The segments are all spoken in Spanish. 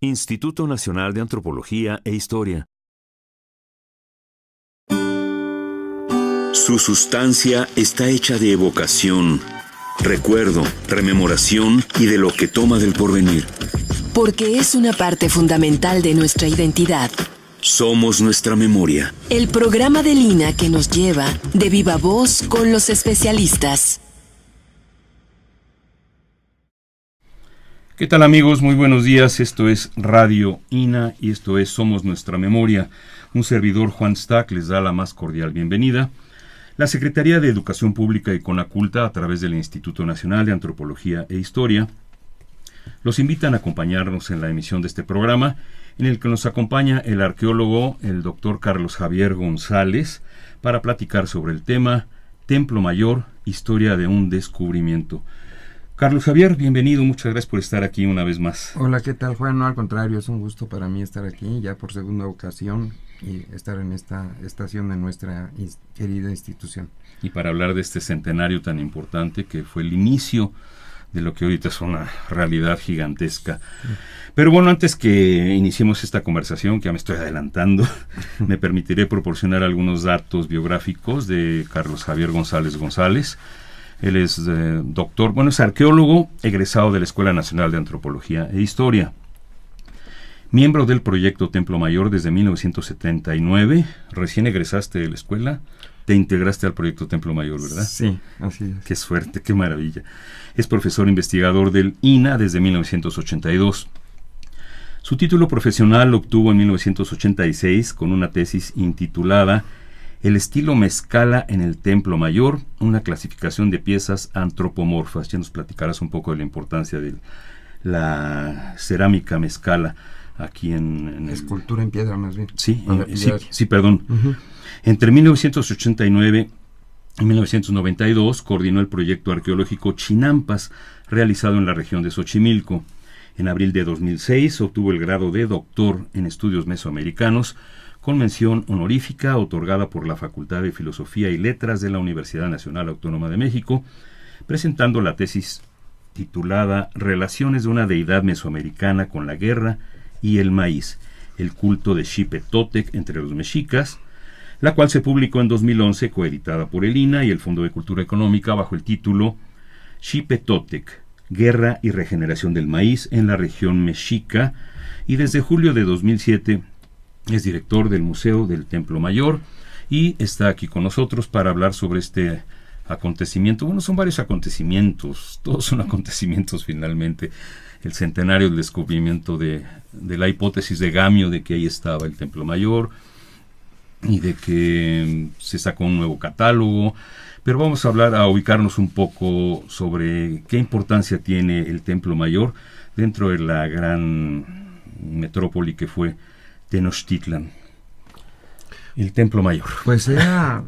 Instituto Nacional de Antropología e Historia. Su sustancia está hecha de evocación, recuerdo, rememoración y de lo que toma del porvenir. Porque es una parte fundamental de nuestra identidad. Somos nuestra memoria. El programa del INA que nos lleva de viva voz con los especialistas. ¿Qué tal, amigos? Muy buenos días. Esto es Radio INA y esto es Somos Nuestra Memoria. Un servidor, Juan Stack, les da la más cordial bienvenida. La Secretaría de Educación Pública y Conaculta, a través del Instituto Nacional de Antropología e Historia, los invitan a acompañarnos en la emisión de este programa, en el que nos acompaña el arqueólogo, el doctor Carlos Javier González, para platicar sobre el tema Templo Mayor, historia de un descubrimiento. Carlos Javier, bienvenido, muchas gracias por estar aquí una vez más. Hola, ¿qué tal, Juan? No, al contrario, es un gusto para mí estar aquí, ya por segunda ocasión, y estar en esta estación de nuestra querida institución. Y para hablar de este centenario tan importante que fue el inicio de lo que ahorita es una realidad gigantesca. Pero bueno, antes que iniciemos esta conversación, que ya me estoy adelantando, me permitiré proporcionar algunos datos biográficos de Carlos Javier González González. Él es doctor, es arqueólogo, egresado de la Escuela Nacional de Antropología e Historia. Miembro del proyecto Templo Mayor desde 1979. Recién egresaste de la escuela, te integraste al proyecto Templo Mayor, ¿verdad? Sí, así es. Qué suerte, qué maravilla. Es profesor investigador del INA desde 1982. Su título profesional lo obtuvo en 1986 con una tesis intitulada El estilo mezcala en el Templo Mayor, una clasificación de piezas antropomorfas. Ya nos platicarás un poco de la importancia de la cerámica mezcala aquí en escultura en piedra, más bien. Sí, perdón. Uh-huh. Entre 1989 y 1992 coordinó el proyecto arqueológico Chinampas, realizado en la región de Xochimilco. En abril de 2006 obtuvo el grado de doctor en estudios mesoamericanos, con mención honorífica otorgada por la Facultad de Filosofía y Letras de la Universidad Nacional Autónoma de México, presentando la tesis titulada Relaciones de una deidad mesoamericana con la guerra y el maíz, el culto de Xipe-Totec entre los mexicas, la cual se publicó en 2011, coeditada por el INA y el Fondo de Cultura Económica bajo el título Xipe-Totec, Guerra y Regeneración del Maíz en la región mexica, y desde julio de 2007 es director del Museo del Templo Mayor y está aquí con nosotros para hablar sobre este acontecimiento. Bueno, son varios acontecimientos, todos son acontecimientos finalmente. El centenario del descubrimiento de la hipótesis de Gamio de que ahí estaba el Templo Mayor y de que se sacó un nuevo catálogo. Pero vamos a ubicarnos un poco sobre qué importancia tiene el Templo Mayor dentro de la gran metrópoli que fue Tenochtitlan. El Templo Mayor. Pues era,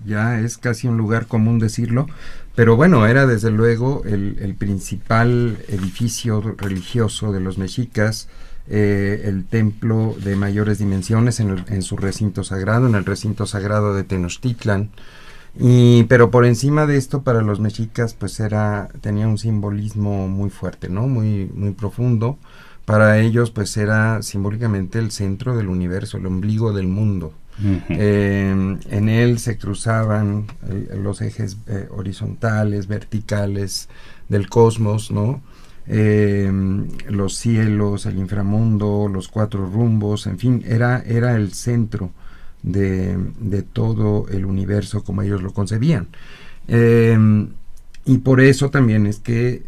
ya es casi un lugar común decirlo, pero bueno, era desde luego el principal edificio religioso de los mexicas, el templo de mayores dimensiones en su recinto sagrado, en el recinto sagrado de Tenochtitlan. Pero por encima de esto, para los mexicas, pues tenía un simbolismo muy fuerte, ¿no? Muy profundo. Para ellos, pues era simbólicamente el centro del universo, el ombligo del mundo. Uh-huh. En él se cruzaban los ejes horizontales, verticales del cosmos, ¿no? Los cielos, el inframundo, los cuatro rumbos, en fin, era el centro de todo el universo como ellos lo concebían. Y por eso también es que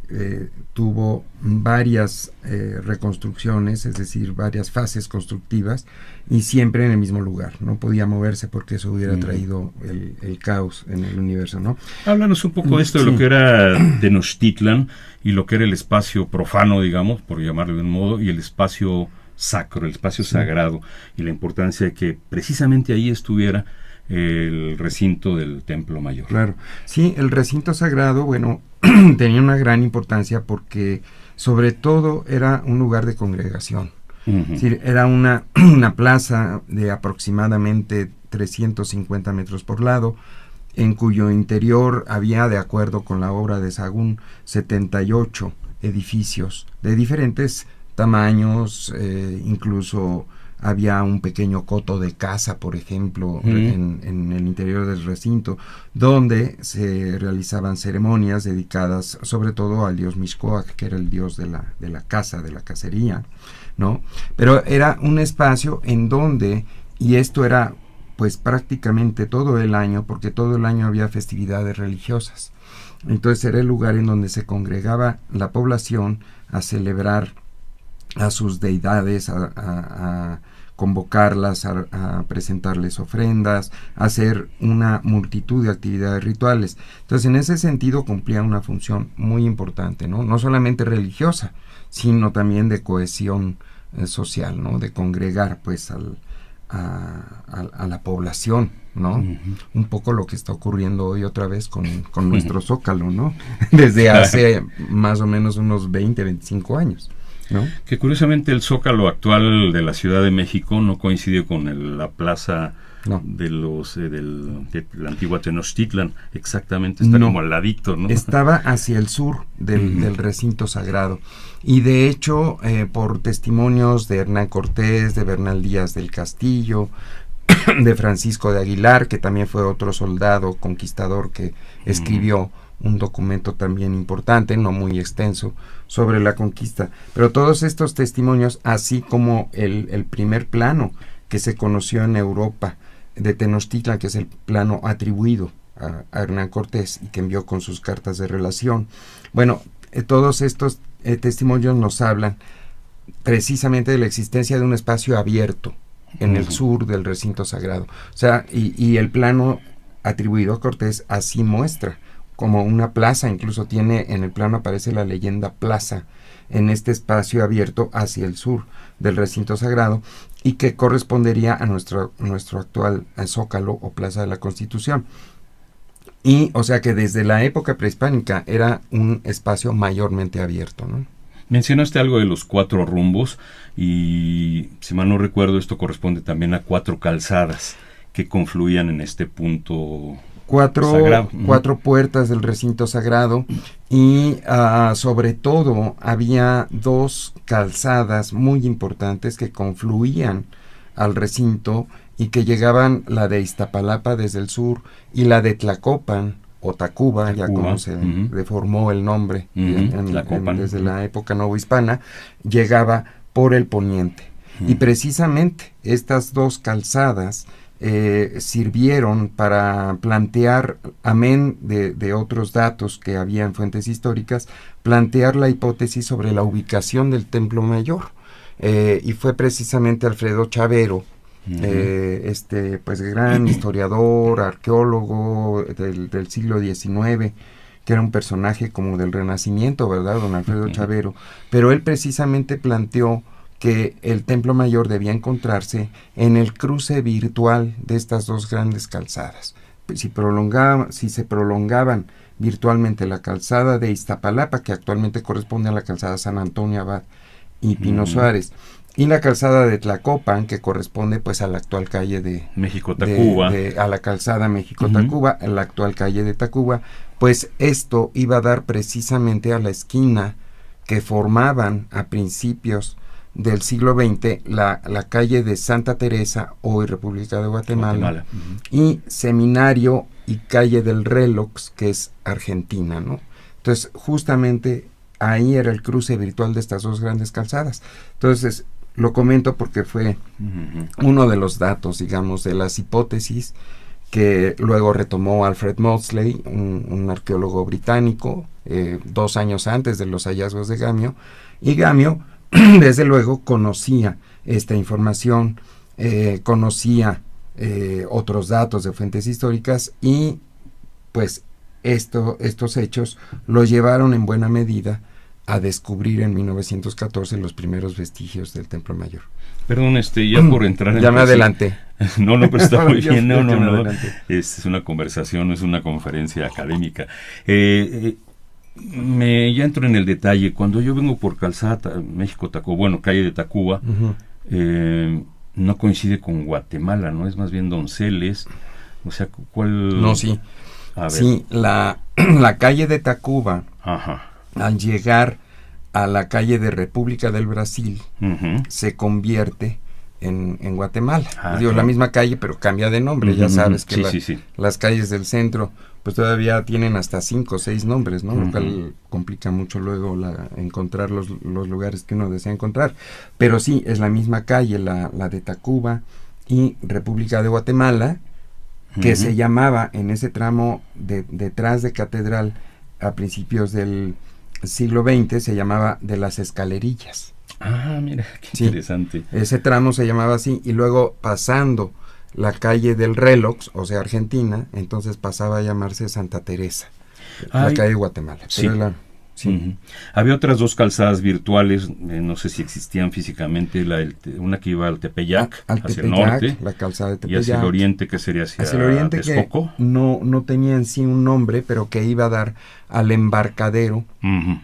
tuvo varias reconstrucciones, es decir, varias fases constructivas, y siempre en el mismo lugar. No podía moverse porque eso hubiera traído el caos en el universo, ¿no? Háblanos un poco de esto, de lo que era Tenochtitlan y lo que era el espacio profano, digamos, por llamarlo de un modo, y el espacio sacro, el espacio sagrado, y la importancia de que precisamente ahí estuviera el recinto del Templo Mayor. Claro, sí, el recinto sagrado, bueno, tenía una gran importancia porque sobre todo era un lugar de congregación. Uh-huh. Es decir, era una plaza de aproximadamente 350 metros por lado, en cuyo interior había, de acuerdo con la obra de Sahagún, 78 edificios de diferentes tamaños, incluso había un pequeño coto de caza, por ejemplo, en el interior del recinto, donde se realizaban ceremonias dedicadas sobre todo al dios Mixcoac, que era el dios de la caza, de la cacería, ¿no? Pero era un espacio en donde, y esto era pues prácticamente todo el año, porque todo el año había festividades religiosas. Entonces era el lugar en donde se congregaba la población a celebrar a sus deidades, a convocarlas, a presentarles ofrendas, a hacer una multitud de actividades rituales. Entonces, en ese sentido cumplía una función muy importante, ¿no? No solamente religiosa, sino también de cohesión social, ¿no? De congregar, pues, a la población, ¿no? Un poco lo que está ocurriendo hoy otra vez con nuestro Zócalo, ¿no? Desde hace más o menos unos 20, 25 años. ¿No? Que curiosamente el Zócalo actual de la Ciudad de México no coincide con la plaza de la antigua Tenochtitlan, exactamente, está como al ladito, ¿no? Estaba hacia el sur del recinto sagrado, y de hecho por testimonios de Hernán Cortés, de Bernal Díaz del Castillo, de Francisco de Aguilar, que también fue otro soldado conquistador que escribió un documento también importante, no muy extenso, sobre la conquista. Pero todos estos testimonios, así como el primer plano que se conoció en Europa de Tenochtitlan, que es el plano atribuido a Hernán Cortés y que envió con sus cartas de relación, bueno, todos estos testimonios nos hablan precisamente de la existencia de un espacio abierto en el sur del recinto sagrado. O sea, y el plano atribuido a Cortés así muestra, como una plaza, incluso tiene, en el plano aparece la leyenda plaza, en este espacio abierto hacia el sur del recinto sagrado, y que correspondería a nuestro actual Zócalo o Plaza de la Constitución. Y, o sea que desde la época prehispánica era un espacio mayormente abierto, ¿no? Mencionaste algo de los 4 rumbos, y si mal no recuerdo, esto corresponde también a 4 calzadas que confluían en este punto sagrado. 4 puertas del recinto sagrado, y sobre todo había 2 calzadas muy importantes que confluían al recinto y que llegaban, la de Iztapalapa desde el sur y la de Tlacopan o Tacuba, ya como se deformó el nombre desde la época novohispana, llegaba por el poniente. Y precisamente estas 2 calzadas sirvieron para plantear, amén de otros datos que había en fuentes históricas, plantear la hipótesis sobre la ubicación del Templo Mayor. Y fue precisamente Alfredo Chavero, pues gran historiador, arqueólogo del siglo XIX, que era un personaje como del Renacimiento, ¿verdad? Don Alfredo Chavero. Pero él precisamente planteó que el Templo Mayor debía encontrarse en el cruce virtual de estas 2 grandes calzadas. Si se prolongaban virtualmente la calzada de Iztapalapa, que actualmente corresponde a la calzada San Antonio Abad y Pino Suárez, y la calzada de Tlacopan, que corresponde pues a la actual calle de México-Tacuba, a la calzada México-Tacuba, a la actual calle de Tacuba, pues esto iba a dar precisamente a la esquina que formaban a principios del siglo XX la calle de Santa Teresa, hoy República de Guatemala. Y Seminario y calle del Relox, que es Argentina, ¿no? Entonces, justamente ahí era el cruce virtual de estas 2 grandes calzadas. Entonces, lo comento porque fue uno de los datos, digamos, de las hipótesis que luego retomó Alfred Maudslay, un arqueólogo británico, 2 años antes de los hallazgos de Gamio, y Gamio desde luego conocía esta información, conocía otros datos de fuentes históricas, y pues estos hechos lo llevaron en buena medida a descubrir en 1914 los primeros vestigios del Templo Mayor. Perdón, ya por entrar en... Ya me adelanté. No, pero está muy bien. No. Es una conversación, no es una conferencia académica. Ya entro en el detalle. Cuando yo vengo por calzada México-Tacuba, bueno, calle de Tacuba, no coincide con Guatemala, ¿no? Es más bien Donceles. O sea, ¿cuál...? No, sí. A ver. Sí, la calle de Tacuba, al llegar a la calle de República del Brasil, Ujú. se convierte en Guatemala. Digo, claro. la misma calle, pero cambia de nombre. Ya Ujú, sabes que sí. las calles del centro pues todavía tienen hasta 5 o 6 nombres, ¿no? Lo cual complica mucho luego encontrar los lugares que uno desea encontrar. Pero sí, es la misma calle, la de Tacuba y República de Guatemala, que se llamaba en ese tramo detrás de Catedral a principios del siglo XX, se llamaba de las Escalerillas. Ah, mira, qué Sí. interesante. Ese tramo se llamaba así, y luego pasando la calle del Relox, o sea, Argentina, entonces pasaba a llamarse Santa Teresa, la Ay, calle de Guatemala. sí. Pero sí. Ujú. Había otras dos calzadas virtuales, no sé si existían físicamente, una que iba al Tepeyac, Al hacia Tepeyac, el norte, la calzada de y Tepeyac. hacia el oriente, que sería hacia Hacia el oriente, Texcoco. que no tenía en sí un nombre, pero que iba a dar al embarcadero Ujú.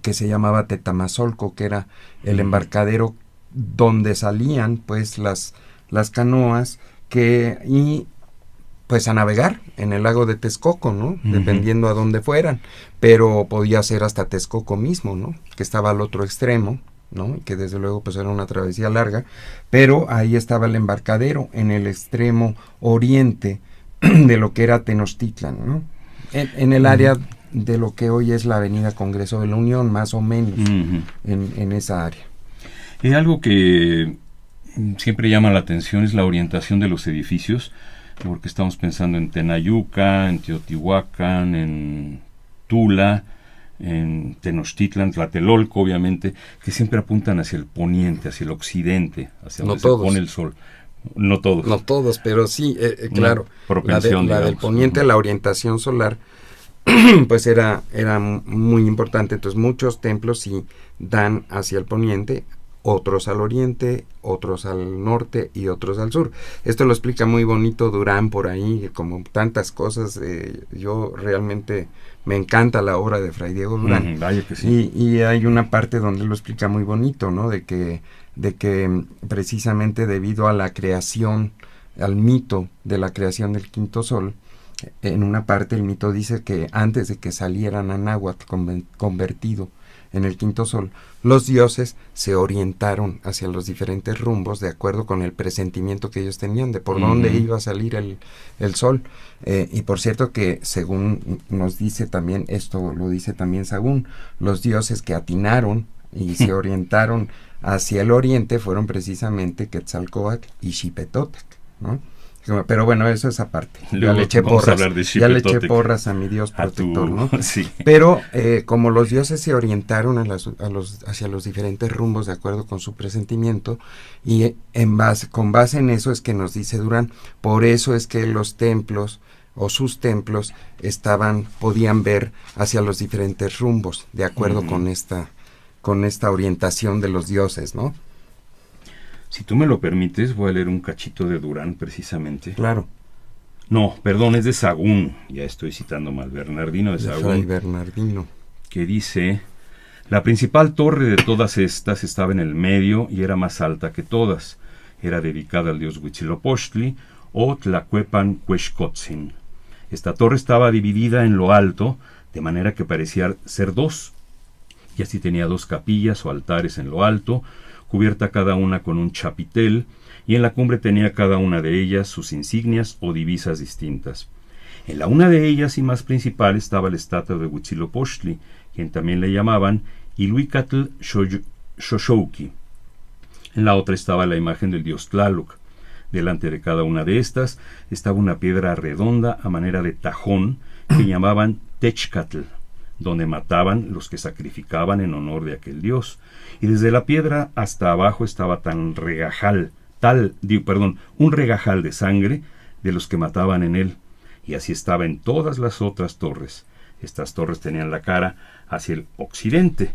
que se llamaba Tetamazolco, que era el embarcadero donde salían pues las canoas y pues a navegar en el lago de Texcoco, ¿no? Dependiendo a dónde fueran, pero podía ser hasta Texcoco mismo, ¿no? Que estaba al otro extremo, ¿no? Y que desde luego pues era una travesía larga, pero ahí estaba el embarcadero en el extremo oriente de lo que era Tenochtitlan, ¿no? En el área de lo que hoy es la Avenida Congreso de la Unión, más o menos, Ujú. en esa área. Algo que siempre llama la atención es la orientación de los edificios, porque estamos pensando en Tenayuca, en Teotihuacán, en Tula, en Tenochtitlan, Tlatelolco, obviamente, que siempre apuntan hacia el poniente, hacia el occidente, hacia No donde todos. se pone el sol. No todos. No todos, pero sí, claro. propensión, la del digamos. poniente, la orientación solar, pues era muy importante. Entonces muchos templos sí dan hacia el poniente, otros al oriente, otros al norte y otros al sur. Esto lo explica muy bonito Durán por ahí, como tantas cosas. Yo realmente me encanta la obra de Fray Diego Durán. Vaya que sí. Y hay una parte donde lo explica muy bonito, ¿no? De que precisamente debido a la creación, al mito de la creación del quinto sol, en una parte el mito dice que antes de que saliera Nanáhuatl convertido en el quinto sol, los dioses se orientaron hacia los diferentes rumbos de acuerdo con el presentimiento que ellos tenían de por dónde iba a salir el sol. Y por cierto que según nos dice también, esto lo dice también Sagún, los dioses que atinaron y se orientaron hacia el oriente fueron precisamente Quetzalcóatl y Xipetotec, ¿no? Pero bueno, eso es aparte. Luego Ya le eché vamos a porras. hablar de Ya le eché Xipetotec. porras a mi Dios protector, ¿no? Sí. Pero como los dioses se orientaron hacia los diferentes rumbos de acuerdo con su presentimiento, y con base en eso es que nos dice Durán, por eso es que los templos o sus templos podían ver hacia los diferentes rumbos de acuerdo con esta orientación de los dioses, ¿no? Si tú me lo permites, voy a leer un cachito de Durán, precisamente. Claro. No, perdón, es de Sagún. Ya estoy citando mal. Bernardino de De Fray Sagún, Bernardino. que dice: la principal torre de todas estas estaba en el medio y era más alta que todas. Era dedicada al dios Huitzilopochtli o Tlacuepan-Cuexcotzin. Esta torre estaba dividida en lo alto, de manera que parecía ser dos. Y así tenía dos capillas o altares en lo alto, cubierta cada una con un chapitel, y en la cumbre tenía cada una de ellas sus insignias o divisas distintas. En la una de ellas y más principal estaba la estatua de Huitzilopochtli, quien también le llamaban Iluicatl Xoxouqui. En la otra estaba la imagen del dios Tlaloc. Delante de cada una de estas estaba una piedra redonda a manera de tajón que llamaban Techcatl, donde mataban los que sacrificaban en honor de aquel dios. Y desde la piedra hasta abajo estaba un regajal de sangre de los que mataban en él. Y así estaba en todas las otras torres. Estas torres tenían la cara hacia el occidente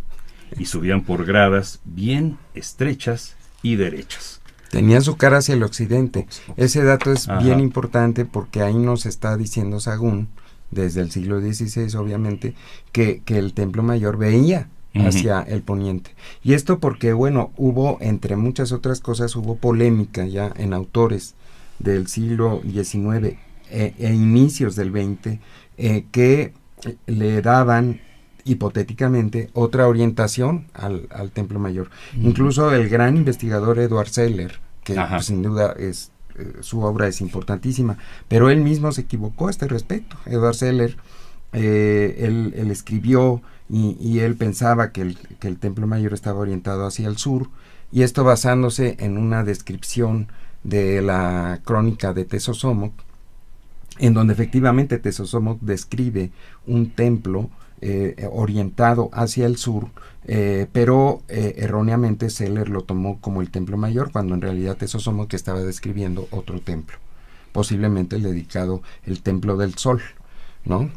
y subían por gradas bien estrechas y derechas. Tenía su cara hacia el occidente. Ese dato es Ajá. bien importante porque ahí nos está diciendo Sagún, desde el siglo XVI obviamente, que el Templo Mayor veía hacia el poniente. Y esto porque, bueno, hubo, entre muchas otras cosas, hubo polémica ya en autores del siglo XIX e inicios del XX que le daban hipotéticamente, otra orientación al Templo Mayor. Incluso el gran investigador Edward Seller, que pues, sin duda su obra es importantísima, pero él mismo se equivocó a este respecto. Edward Seller, él escribió y él pensaba que el Templo Mayor estaba orientado hacia el sur, y esto basándose en una descripción de la crónica de Tezosomoc, en donde efectivamente Tezosomoc describe un templo orientado hacia el sur, pero erróneamente Seller lo tomó como el Templo Mayor, cuando en realidad Tezosomoc estaba describiendo otro templo, posiblemente el dedicado el Templo del Sol, ¿no?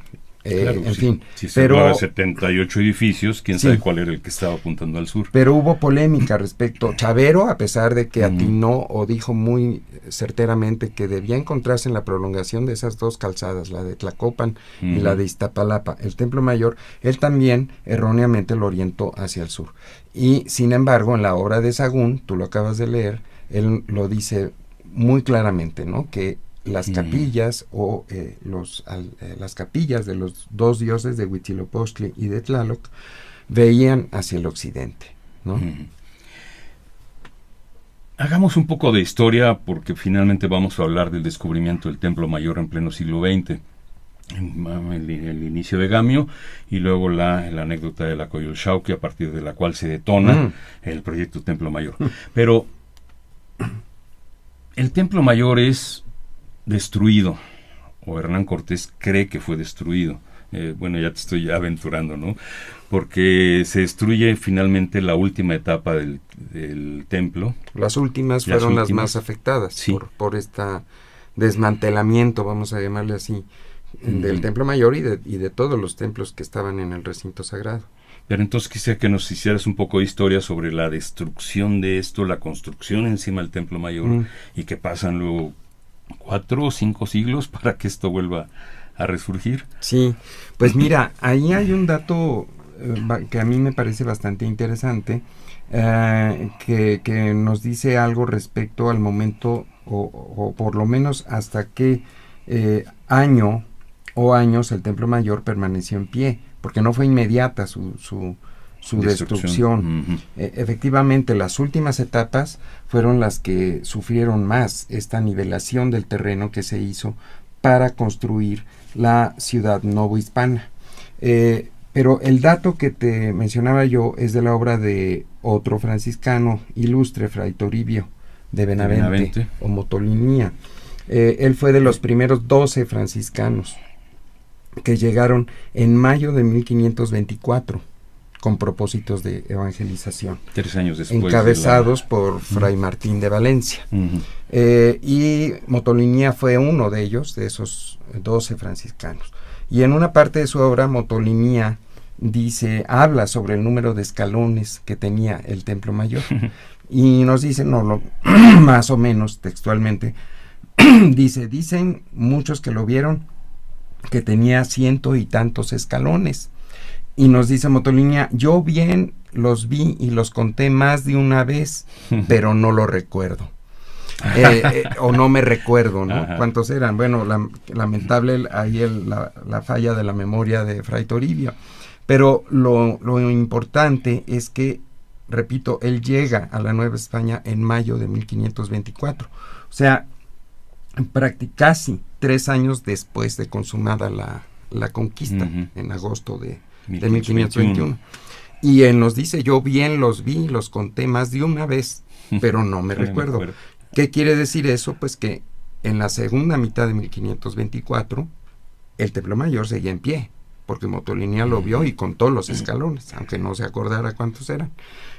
Claro, en fin, si se hablaba de 78 edificios, quién sabe cuál era el que estaba apuntando al sur. Pero hubo polémica respecto. Chavero, a pesar de que atinó o dijo muy certeramente que debía encontrarse en la prolongación de esas dos calzadas, la de Tlacopan y la de Iztapalapa, el Templo Mayor, él también erróneamente lo orientó hacia el sur. Y sin embargo, en la obra de Sahagún, tú lo acabas de leer, él lo dice muy claramente, ¿no? Que las capillas o las capillas de los dos dioses de Huitzilopochtli y de Tlaloc veían hacia el occidente, ¿no? Hagamos un poco de historia, porque finalmente vamos a hablar del descubrimiento del Templo Mayor en pleno siglo XX, el inicio de Gamio, y luego la anécdota de la Coyolxauhqui, a partir de la cual se detona el proyecto Templo Mayor. Pero el Templo Mayor es destruido, o Hernán Cortés cree que fue destruido. Bueno, ya te estoy aventurando, ¿no? Porque se destruye finalmente la última etapa del templo. Las últimas fueron las más afectadas por este desmantelamiento, vamos a llamarle así, del Templo Mayor y de todos los templos que estaban en el recinto sagrado. Pero entonces quisiera que nos hicieras un poco de historia sobre la destrucción de esto, la construcción encima del Templo Mayor, y que pasan luego 4 o 5 siglos para que esto vuelva a resurgir. Sí, pues mira, ahí hay un dato que a mí me parece bastante interesante, que nos dice algo respecto al momento, o por lo menos hasta qué año o años el Templo Mayor permaneció en pie, porque no fue inmediata su destrucción. Efectivamente, las últimas etapas fueron las que sufrieron más esta nivelación del terreno que se hizo para construir la ciudad novohispana. Pero el dato que te mencionaba yo es de la obra de otro franciscano ilustre, Fray Toribio de Benavente. O Motolinía. Él fue de los primeros 12 franciscanos que llegaron en mayo de 1524 con propósitos de evangelización. 3 años después. Encabezados por Fray Martín de Valencia. Y Motolinía fue uno de ellos, de esos 12 franciscanos. Y en una parte de su obra, Motolinía habla sobre el número de escalones que tenía el Templo Mayor. Y nos dice, más o menos textualmente, dicen muchos que lo vieron, que tenía 100 y tantos escalones. Y nos dice Motolinía, yo bien los vi y los conté más de una vez, pero no lo recuerdo. O no me recuerdo, ¿no? ¿Cuántos eran? Bueno, lamentable ahí la falla de la memoria de Fray Toribio. Pero lo importante es que, repito, él llega a la Nueva España en mayo de 1524. O sea, casi 3 años después de consumada la conquista, en agosto de 1521. Y él nos dice, yo bien los vi, los conté más de una vez, pero no me recuerdo. ¿Qué quiere decir eso? Pues que en la segunda mitad de 1524 el Templo Mayor seguía en pie, porque Motolinía lo vio y contó los escalones, aunque no se acordara cuántos eran.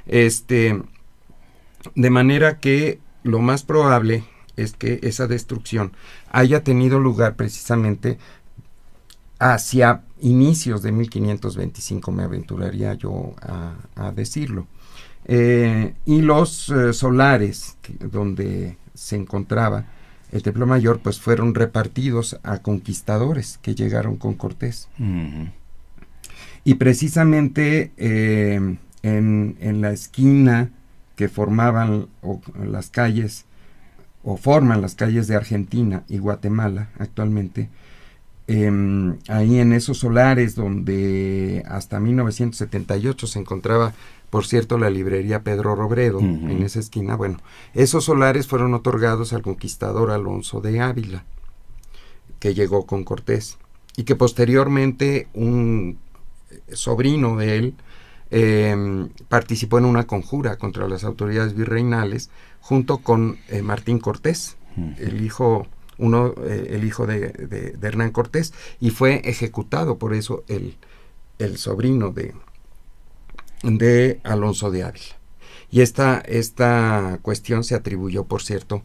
De manera que lo más probable es que esa destrucción haya tenido lugar precisamente hacia inicios de 1525, me aventuraría yo a decirlo. Y los solares donde se encontraba el Templo Mayor, pues fueron repartidos a conquistadores que llegaron con Cortés. Y precisamente en la esquina que formaban las calles, o forman las calles de Argentina y Guatemala actualmente, ahí en esos solares donde hasta 1978 se encontraba, por cierto, la librería Pedro Robredo, en esa esquina. Bueno, esos solares fueron otorgados al conquistador Alonso de Ávila, que llegó con Cortés, y que posteriormente un sobrino de él participó en una conjura contra las autoridades virreinales junto con Martín Cortés, el hijo de Hernán Cortés, y fue ejecutado por eso el sobrino de Alonso de Ávila. Y esta cuestión se atribuyó, por cierto,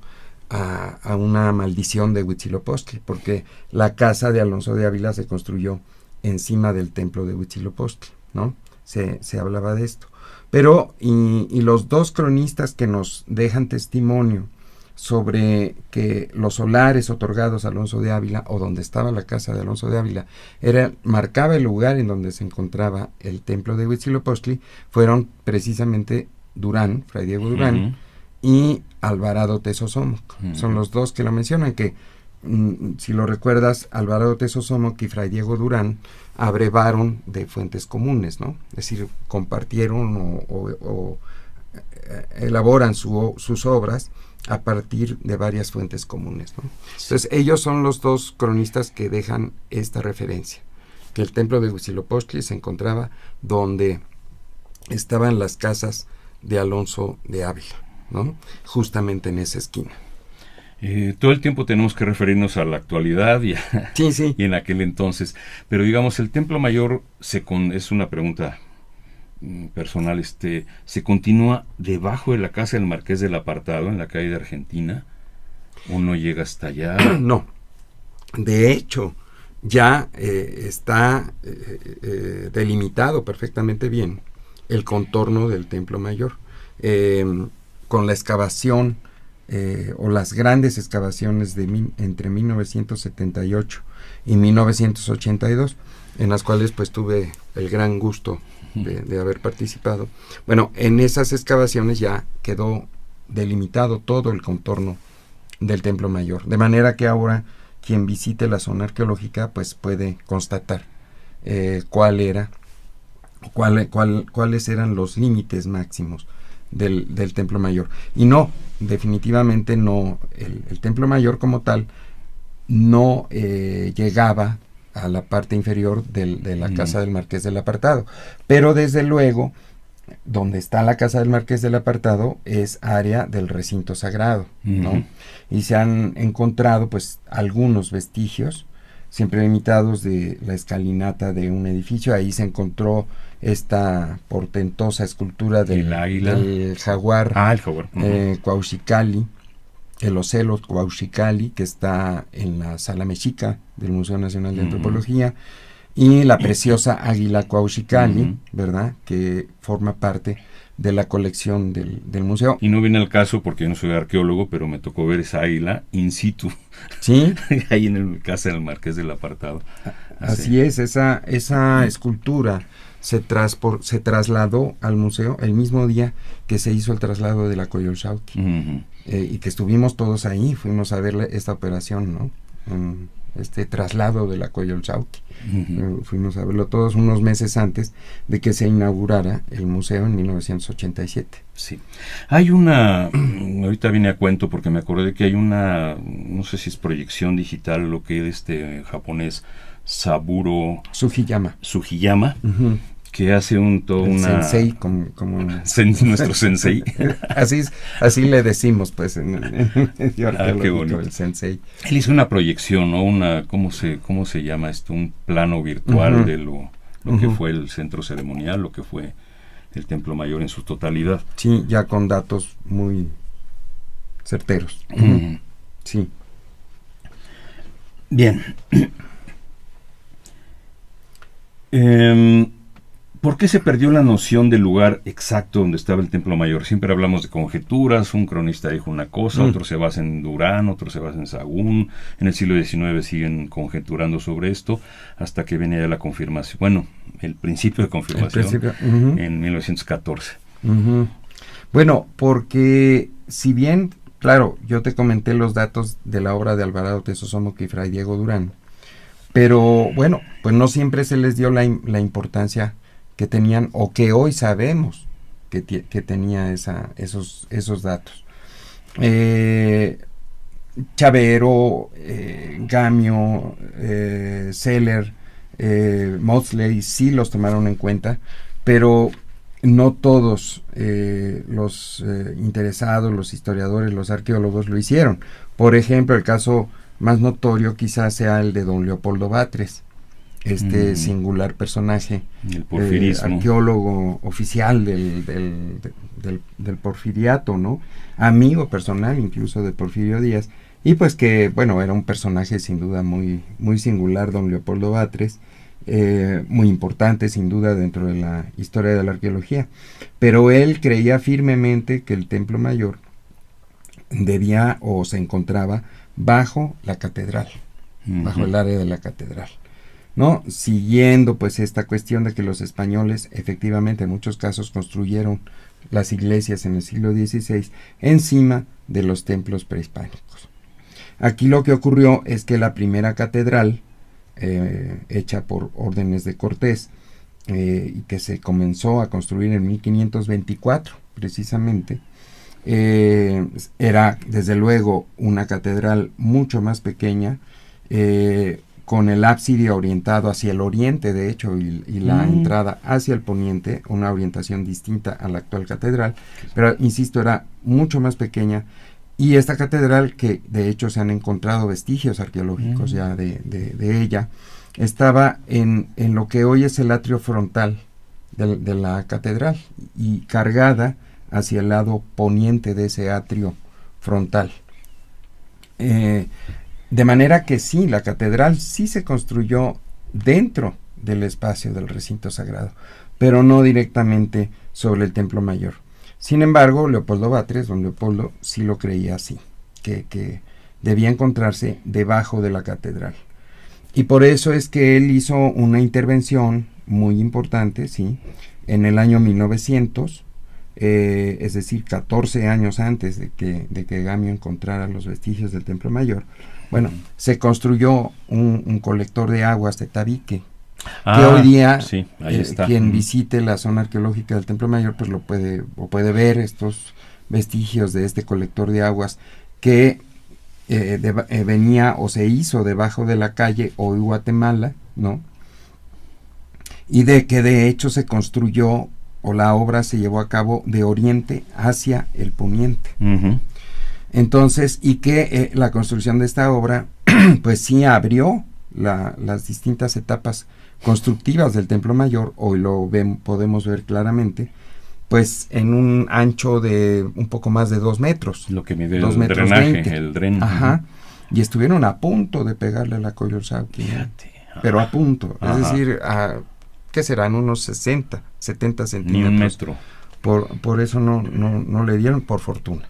a una maldición de Huitzilopochtli, porque la casa de Alonso de Ávila se construyó encima del templo de Huitzilopochtli, ¿no? Se hablaba de esto. Pero, y los dos cronistas que nos dejan testimonio sobre que los solares otorgados a Alonso de Ávila, o donde estaba la casa de Alonso de Ávila, marcaba el lugar en donde se encontraba el templo de Huitzilopochtli, fueron precisamente Durán, Fray Diego Durán, y Alvarado Tezosomoc. Son los dos que lo mencionan, que si lo recuerdas, Alvarado Tezosomoc y Fray Diego Durán abrevaron de fuentes comunes, ¿no? Es decir, compartieron o elaboran sus obras a partir de varias fuentes comunes, ¿no? Entonces, ellos son los dos cronistas que dejan esta referencia, que el templo de Huitzilopochtli se encontraba donde estaban las casas de Alonso de Ávila, ¿no? Justamente en esa esquina. Todo el tiempo tenemos que referirnos a la actualidad y y en aquel entonces, pero digamos, el Templo Mayor es una pregunta personal, ¿se continúa debajo de la casa del Marqués del Apartado, en la calle de Argentina? ¿O no llega hasta allá? No, de hecho, ya está delimitado perfectamente bien el contorno del Templo Mayor, con la excavación o las grandes excavaciones entre 1978 y 1982, en las cuales pues tuve el gran gusto de haber participado. Bueno, en esas excavaciones ya quedó delimitado todo el contorno del Templo Mayor, de manera que ahora quien visite la zona arqueológica pues puede constatar cuáles eran los límites máximos del Templo Mayor. Y no, definitivamente no, el Templo Mayor como tal no llegaba a la parte inferior de la casa del Marqués del Apartado, pero desde luego donde está la casa del Marqués del Apartado es área del recinto sagrado, ¿no? Y se han encontrado pues algunos vestigios, siempre imitados de la escalinata de un edificio. Ahí se encontró esta portentosa escultura del jaguar, el jaguar. Cuauhxicalli, el Ocelot Cuauhxicalli, que está en la Sala Mexica del Museo Nacional de Antropología, y la preciosa águila Cuauhxicalli, ¿verdad?, que forma parte de la colección del museo. Y no viene al caso porque yo no soy arqueólogo, pero me tocó ver esa águila in situ. ¿Sí? Ahí en la casa del Marqués del Apartado. Así es, esa escultura se trasladó al museo el mismo día que se hizo el traslado de la Coyolxauhqui. Y que estuvimos todos ahí, fuimos a ver esta operación, ¿no? Este traslado de la Coyolxauhqui. Fuimos a verlo todos unos meses antes de que se inaugurara el museo en 1987. Sí. Hay ahorita vine a cuento porque me acordé que hay no sé si es proyección digital, lo que es japonés, Saburo Sugiyama, que hace sensei, como nuestro sensei. así le decimos, pues, en qué bonito. El sensei. Él hizo una proyección, ¿no? ¿Cómo se llama esto? Un plano virtual de lo que fue el centro ceremonial, lo que fue el Templo Mayor en su totalidad. Sí, ya con datos muy certeros. Sí. Bien. ¿Por qué se perdió la noción del lugar exacto donde estaba el Templo Mayor? Siempre hablamos de conjeturas, un cronista dijo una cosa, otro se basa en Durán, otro se basa en Sahagún. En el siglo XIX siguen conjeturando sobre esto, hasta que viene ya la confirmación. Bueno, el principio de confirmación en 1914. Bueno, porque si bien, claro, yo te comenté los datos de la obra de Alvarado Tezosomoc y Fray Diego Durán, Pero bueno, pues no siempre se les dio la importancia que tenían o que hoy sabemos que tenía esos datos. Chavero, Gamio, Seller, Maudslay sí los tomaron en cuenta, pero no todos los interesados, los historiadores, los arqueólogos lo hicieron. Por ejemplo, el caso más notorio quizás sea el de don Leopoldo Batres, singular personaje, arqueólogo oficial del porfiriato, ¿no? Amigo personal incluso de Porfirio Díaz, y pues que, bueno, era un personaje sin duda muy, muy singular, don Leopoldo Batres, muy importante sin duda dentro de la historia de la arqueología, pero él creía firmemente que el Templo Mayor debía o se encontraba bajo la catedral, bajo el área de la catedral, ¿no? Siguiendo pues esta cuestión de que los españoles efectivamente en muchos casos construyeron las iglesias en el siglo XVI encima de los templos prehispánicos. Aquí lo que ocurrió es que la primera catedral, hecha por órdenes de Cortés, y que se comenzó a construir en 1524 precisamente, era desde luego una catedral mucho más pequeña, con el ábside orientado hacia el oriente, de hecho, y la entrada hacia el poniente, una orientación distinta a la actual catedral, pero insisto, era mucho más pequeña, y esta catedral, que de hecho se han encontrado vestigios arqueológicos ya de ella, estaba en lo que hoy es el atrio frontal de la catedral, y cargada hacia el lado poniente de ese atrio frontal. De manera que sí, la catedral sí se construyó dentro del espacio del recinto sagrado, pero no directamente sobre el Templo Mayor. Sin embargo, Leopoldo Batres, don Leopoldo, sí lo creía así, que debía encontrarse debajo de la catedral. Y por eso es que él hizo una intervención muy importante, sí, en el año 1900, es decir, 14 años antes de que Gamio encontrara los vestigios del Templo Mayor. Bueno, se construyó un colector de aguas de tabique, que hoy día sí, ahí está. Quien visite la zona arqueológica del Templo Mayor pues lo puede ver, estos vestigios de este colector de aguas que venía o se hizo debajo de la calle hoy Guatemala, ¿no? Y de que de hecho se construyó, o la obra se llevó a cabo de oriente hacia el poniente. Entonces, y que la construcción de esta obra pues sí abrió las distintas etapas constructivas del Templo Mayor. Hoy lo podemos ver claramente, pues en un ancho de un poco más de 2 metros. Lo que mide 2 el metros drenaje, 20. el dren. Ajá. Y estuvieron a punto de pegarle a la Coyolxauhqui, ¿no? Pero a punto. Es decir, ¿qué serán? Unos 70 centímetros. Ni un metro. Por eso no le dieron, por fortuna.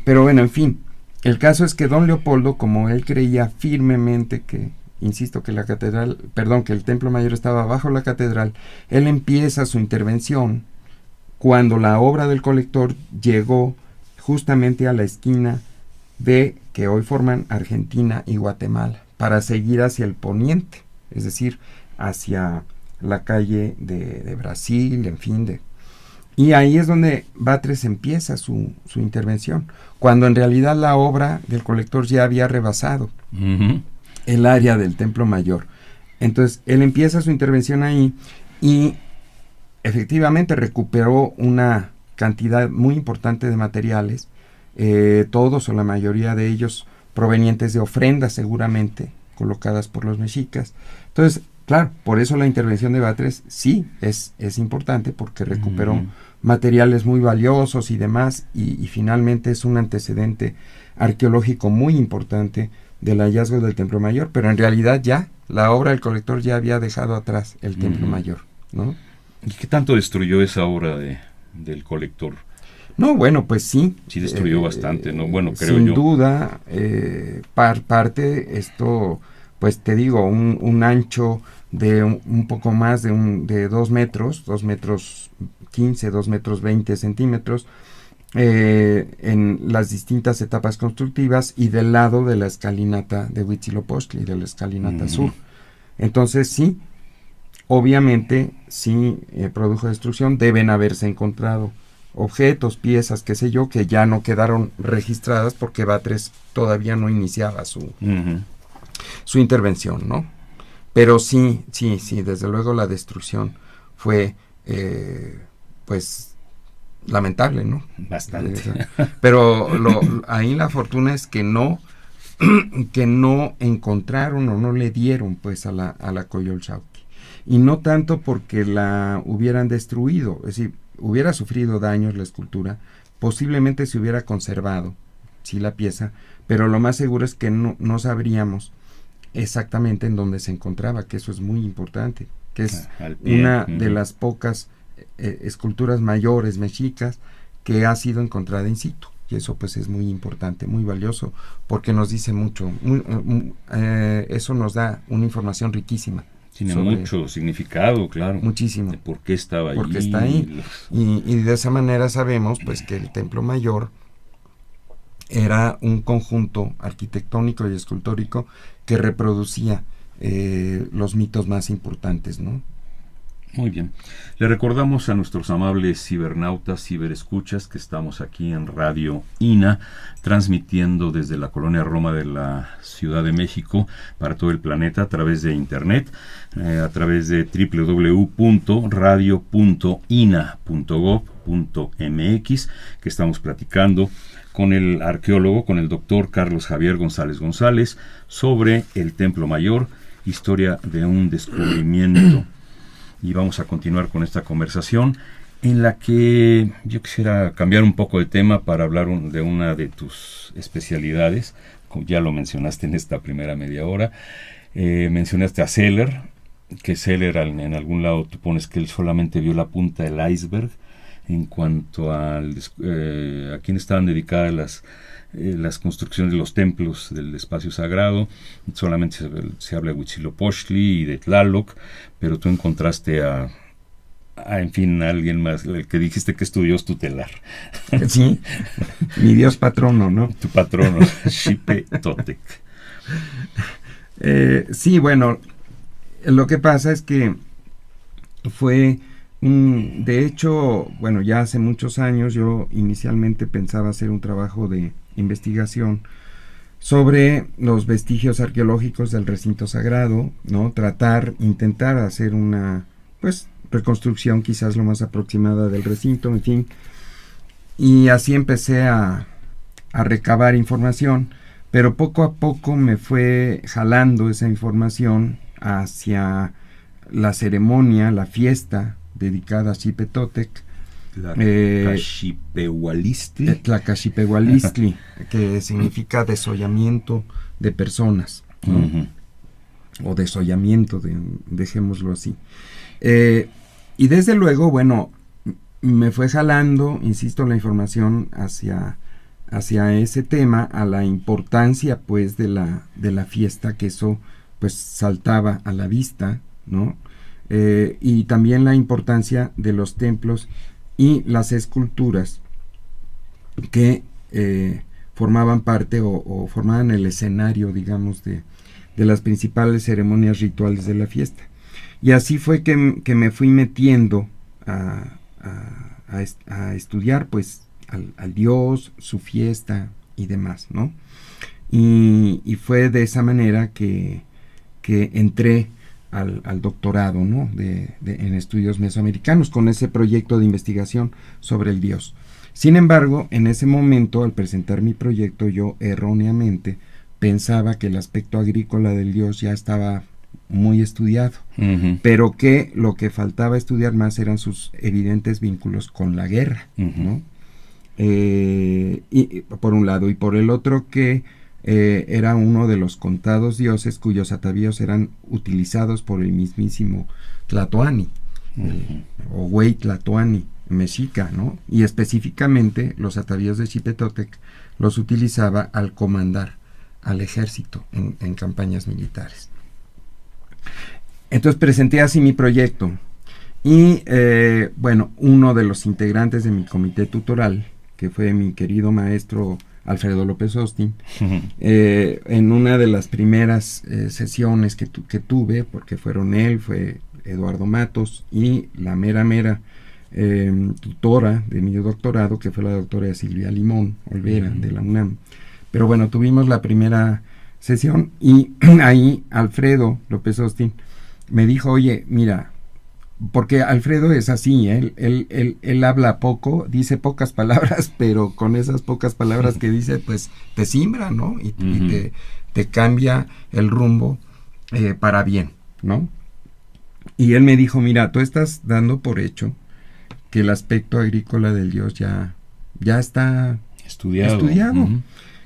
Pero bueno, en fin, el caso es que don Leopoldo, como él creía firmemente que, insisto, que que el Templo Mayor estaba bajo la catedral, él empieza su intervención cuando la obra del colector llegó justamente a la esquina de que hoy forman Argentina y Guatemala, para seguir hacia el poniente, es decir, hacia la calle de Brasil, en fin, y ahí es donde Batres empieza su intervención, cuando en realidad la obra del colector ya había rebasado el área del Templo Mayor. Entonces, él empieza su intervención ahí y efectivamente recuperó una cantidad muy importante de materiales, todos o la mayoría de ellos provenientes de ofrendas seguramente, colocadas por los mexicas. Entonces, claro, por eso la intervención de Batres sí es importante, porque recuperó materiales muy valiosos y demás, y finalmente es un antecedente arqueológico muy importante del hallazgo del Templo Mayor, pero en realidad ya la obra del colector ya había dejado atrás el Templo Mayor, ¿no? ¿Y qué tanto destruyó esa obra del colector? No, bueno, pues sí. Sí destruyó bastante, ¿no? Bueno, creo sin yo. Sin duda, parte esto, pues te digo, un ancho de un poco más de 2 metros, 2 metros 15, 2 metros 20 centímetros, en las distintas etapas constructivas y del lado de la escalinata de Huitzilopochtli, de la escalinata sur. Entonces sí, obviamente sí produjo destrucción, deben haberse encontrado objetos, piezas, qué sé yo, que ya no quedaron registradas porque Batres todavía no iniciaba su intervención, ¿no? Pero sí, desde luego la destrucción fue, pues, lamentable, ¿no? Bastante. Pero ahí la fortuna es que no encontraron o no le dieron, pues, a la Coyolxauhqui. Y no tanto porque la hubieran destruido, es decir, hubiera sufrido daños la escultura, posiblemente se hubiera conservado, sí, la pieza, pero lo más seguro es que no sabríamos exactamente en dónde se encontraba, que eso es muy importante, que es una de las pocas esculturas mayores mexicas que ha sido encontrada in situ, y eso pues es muy importante, muy valioso, porque nos dice mucho, eso nos da una información riquísima. Tiene mucho significado, claro. Muchísimo. De por qué estaba ahí. Porque está ahí. Y de esa manera sabemos pues que el Templo Mayor era un conjunto arquitectónico y escultórico que reproducía los mitos más importantes, ¿no? Muy bien. Le recordamos a nuestros amables cibernautas, ciberescuchas, que estamos aquí en Radio INA, transmitiendo desde la colonia Roma de la Ciudad de México para todo el planeta a través de internet, a través de www.radio.ina.gov.mx, que estamos platicando con el arqueólogo, con el doctor Carlos Javier González González, sobre el Templo Mayor, historia de un descubrimiento. Y vamos a continuar con esta conversación en la que yo quisiera cambiar un poco de tema para hablar de una de tus especialidades. Como ya lo mencionaste en esta primera media hora, mencionaste a Seller, que Seller en algún lado tú pones que él solamente vio la punta del iceberg en cuanto a quién estaban dedicadas las construcciones de los templos del espacio sagrado. Solamente se habla de Huitzilopochtli y de Tlaloc, pero tú encontraste en fin, a alguien más, el que dijiste que es tu dios tutelar. Sí, mi dios patrono, ¿no? Tu patrono, Xipe Totec. Sí, bueno, lo que pasa es que fue... de hecho, bueno, ya hace muchos años yo inicialmente pensaba hacer un trabajo de investigación sobre los vestigios arqueológicos del recinto sagrado, ¿no? Intentar hacer una, pues, reconstrucción quizás lo más aproximada del recinto, en fin. Y así empecé a recabar información, pero poco a poco me fue jalando esa información hacia la ceremonia, la fiesta dedicada a Xipe Totec, la Caxipehualistli, que significa desollamiento de personas, ¿no? O desollamiento, dejémoslo así. Y desde luego, bueno, me fue jalando, insisto, la información hacia ese tema, a la importancia, pues, de la fiesta, que eso, pues, saltaba a la vista, ¿no? Y también la importancia de los templos y las esculturas que formaban parte o formaban el escenario, digamos, de las principales ceremonias rituales de la fiesta. Y así fue que me fui metiendo a estudiar, pues, al dios, su fiesta y demás, ¿no? Y fue de esa manera que entré al doctorado, ¿no? En estudios mesoamericanos, con ese proyecto de investigación sobre el dios. Sin embargo, en ese momento, al presentar mi proyecto, yo erróneamente pensaba que el aspecto agrícola del dios ya estaba muy estudiado, pero que lo que faltaba estudiar más eran sus evidentes vínculos con la guerra, ¿no? Y por un lado, y por el otro que era uno de los contados dioses cuyos atavíos eran utilizados por el mismísimo Tlatoani, o Huey Tlatoani mexica, ¿no? Y específicamente los atavíos de Xipe Totec los utilizaba al comandar al ejército en campañas militares. Entonces presenté así mi proyecto y bueno, uno de los integrantes de mi comité tutoral que fue mi querido maestro Alfredo López Austin, en una de las primeras sesiones que tuve, porque fueron él, fue Eduardo Matos y la mera tutora de mi doctorado, que fue la doctora Silvia Limón Olvera, de la UNAM. Pero bueno, tuvimos la primera sesión y ahí Alfredo López Austin me dijo, oye, mira, porque Alfredo es así, él habla poco, dice pocas palabras, pero con esas pocas palabras que dice, pues te simbra, ¿no? Y te cambia el rumbo para bien, ¿no? Y él me dijo, mira, tú estás dando por hecho que el aspecto agrícola del Dios ya está estudiado.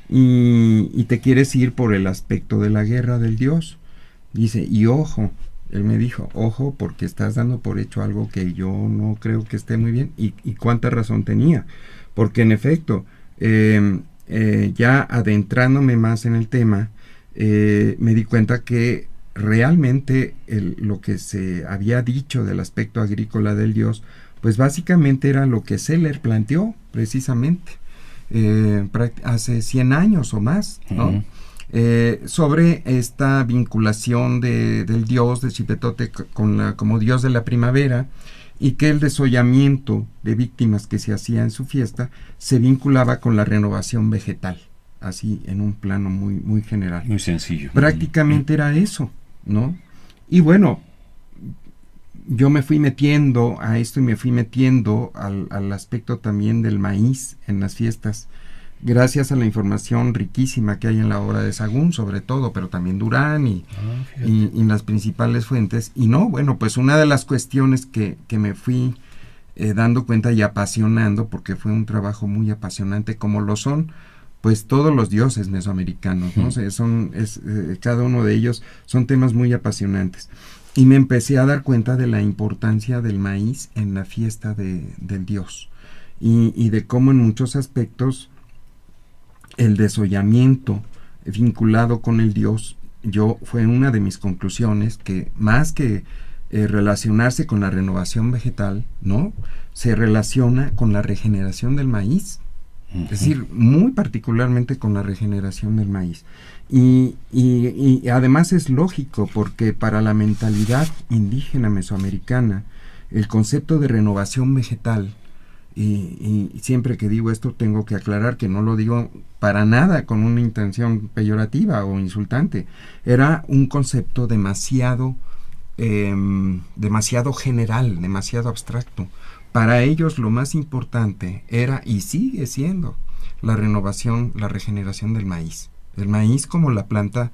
Y te quieres ir por el aspecto de la guerra del Dios. Dice, y ojo, él me dijo, ojo, porque estás dando por hecho algo que yo no creo que esté muy bien. Y cuánta razón tenía, porque en efecto, ya adentrándome más en el tema, me di cuenta que realmente lo que se había dicho del aspecto agrícola del Dios, pues básicamente era lo que Seller planteó precisamente hace 100 años o más, ¿no? Sobre esta vinculación del dios de Xipetotl como dios de la primavera, y que el desollamiento de víctimas que se hacía en su fiesta se vinculaba con la renovación vegetal, así en un plano muy, muy general. Muy sencillo. Prácticamente era eso, ¿no? Y bueno, yo me fui metiendo a esto y me fui metiendo al aspecto también del maíz en las fiestas, gracias a la información riquísima que hay en la obra de Sahagún, sobre todo, pero también Durán y las principales fuentes. Y no, bueno, pues una de las cuestiones que me fui dando cuenta y apasionando, porque fue un trabajo muy apasionante, como lo son pues todos los dioses mesoamericanos, ¿no? O sea, cada uno de ellos son temas muy apasionantes. Y me empecé a dar cuenta de la importancia del maíz en la fiesta del dios, y de cómo en muchos aspectos el desollamiento vinculado con el dios, fue una de mis conclusiones, que más que relacionarse con la renovación vegetal, ¿no?, se relaciona con la regeneración del maíz. Es decir, muy particularmente con la regeneración del maíz. Y además es lógico, porque para la mentalidad indígena mesoamericana, el concepto de renovación vegetal, y siempre que digo esto tengo que aclarar que no lo digo para nada con una intención peyorativa o insultante, era un concepto demasiado general, demasiado abstracto. Para ellos lo más importante era, y sigue siendo, la renovación, la regeneración del maíz. El maíz como la planta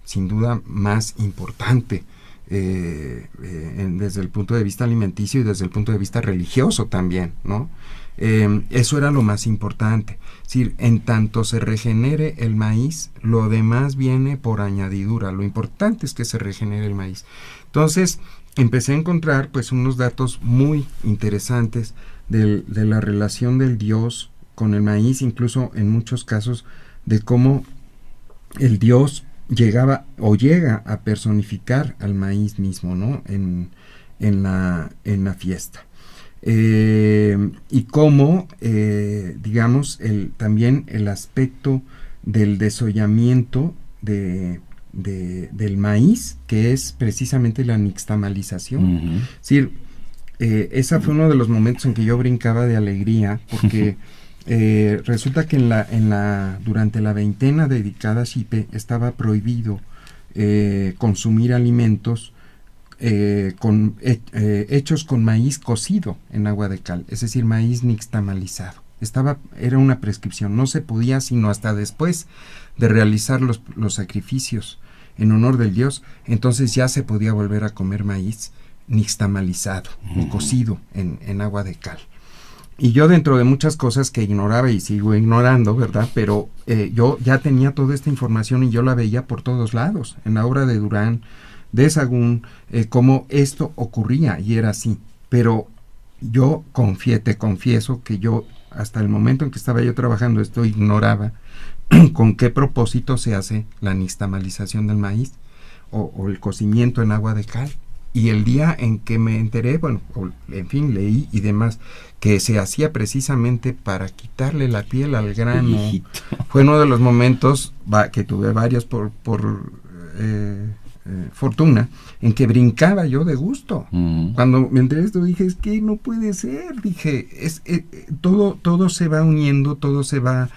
sin duda más importante desde el punto de vista alimenticio y desde el punto de vista religioso también, ¿no? Eso era lo más importante. Es decir, en tanto se regenere el maíz, lo demás viene por añadidura. Lo importante es que se regenere el maíz. Entonces, empecé a encontrar pues unos datos muy interesantes de la relación del dios con el maíz, incluso en muchos casos de cómo el dios llegaba o llega a personificar al maíz mismo, ¿no?, en la fiesta. Y cómo, digamos, también el aspecto del desollamiento del maíz, que es precisamente la nixtamalización. Es decir, ese fue uno de los momentos en que yo brincaba de alegría, porque resulta que durante la veintena dedicada a Xipe estaba prohibido consumir alimentos hechos con maíz cocido en agua de cal, es decir, maíz nixtamalizado. Era una prescripción, no se podía sino hasta después de realizar los sacrificios en honor del dios, entonces ya se podía volver a comer maíz nixtamalizado o cocido en agua de cal. Y yo, dentro de muchas cosas que ignoraba y sigo ignorando, ¿verdad?, pero yo ya tenía toda esta información y yo la veía por todos lados, en la obra de Durán, de Sahagún, cómo esto ocurría, y era así. Pero yo te confieso que yo, hasta el momento en que estaba yo trabajando esto, ignoraba con qué propósito se hace la nixtamalización del maíz o el cocimiento en agua de cal, y el día en que me enteré, bueno, en fin, leí y demás, que se hacía precisamente para quitarle la piel al grano, fue uno de los momentos que tuve varios por fortuna, en que brincaba yo de gusto. Cuando me enteré de esto dije, es que no puede ser, dije, todo se va uniendo, todo se va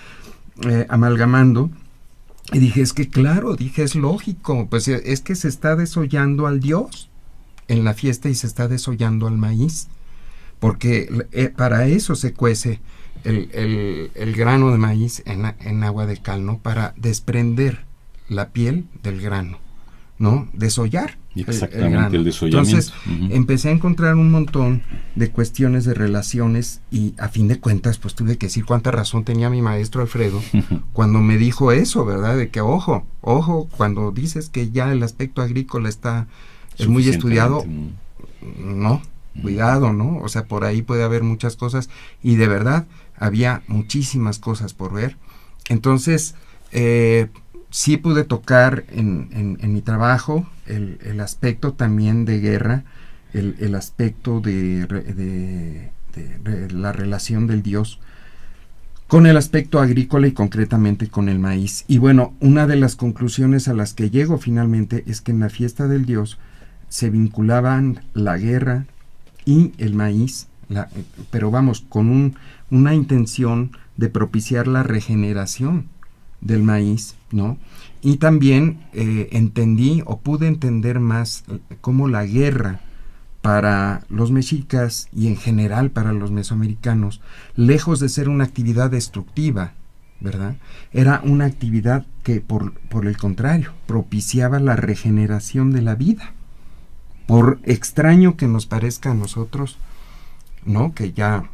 amalgamando, y dije, es que claro, dije, es lógico, pues es que se está desollando al Dios en la fiesta y se está desollando al maíz, porque para eso se cuece el grano de maíz en agua de cal, ¿no? Para desprender la piel del grano, ¿no? Desollar. Exactamente, el desollamiento. Entonces, empecé a encontrar un montón de cuestiones, de relaciones, y a fin de cuentas, pues tuve que decir cuánta razón tenía mi maestro Alfredo cuando me dijo eso, ¿verdad? De que, ojo, cuando dices que ya el aspecto agrícola es muy estudiado, no, cuidado, ¿no? O sea, por ahí puede haber muchas cosas, y de verdad, había muchísimas cosas por ver. Entonces, sí pude tocar en mi trabajo el aspecto también de guerra, el aspecto de la relación del Dios con el aspecto agrícola y concretamente con el maíz. Y bueno, una de las conclusiones a las que llego finalmente es que en la fiesta del Dios se vinculaban la guerra y el maíz, pero vamos, con una intención de propiciar la regeneración del maíz, ¿no? Y también entendí o pude entender más cómo la guerra para los mexicas y en general para los mesoamericanos, lejos de ser una actividad destructiva, ¿verdad? Era una actividad que por el contrario propiciaba la regeneración de la vida. Por extraño que nos parezca a nosotros, ¿no? Que ya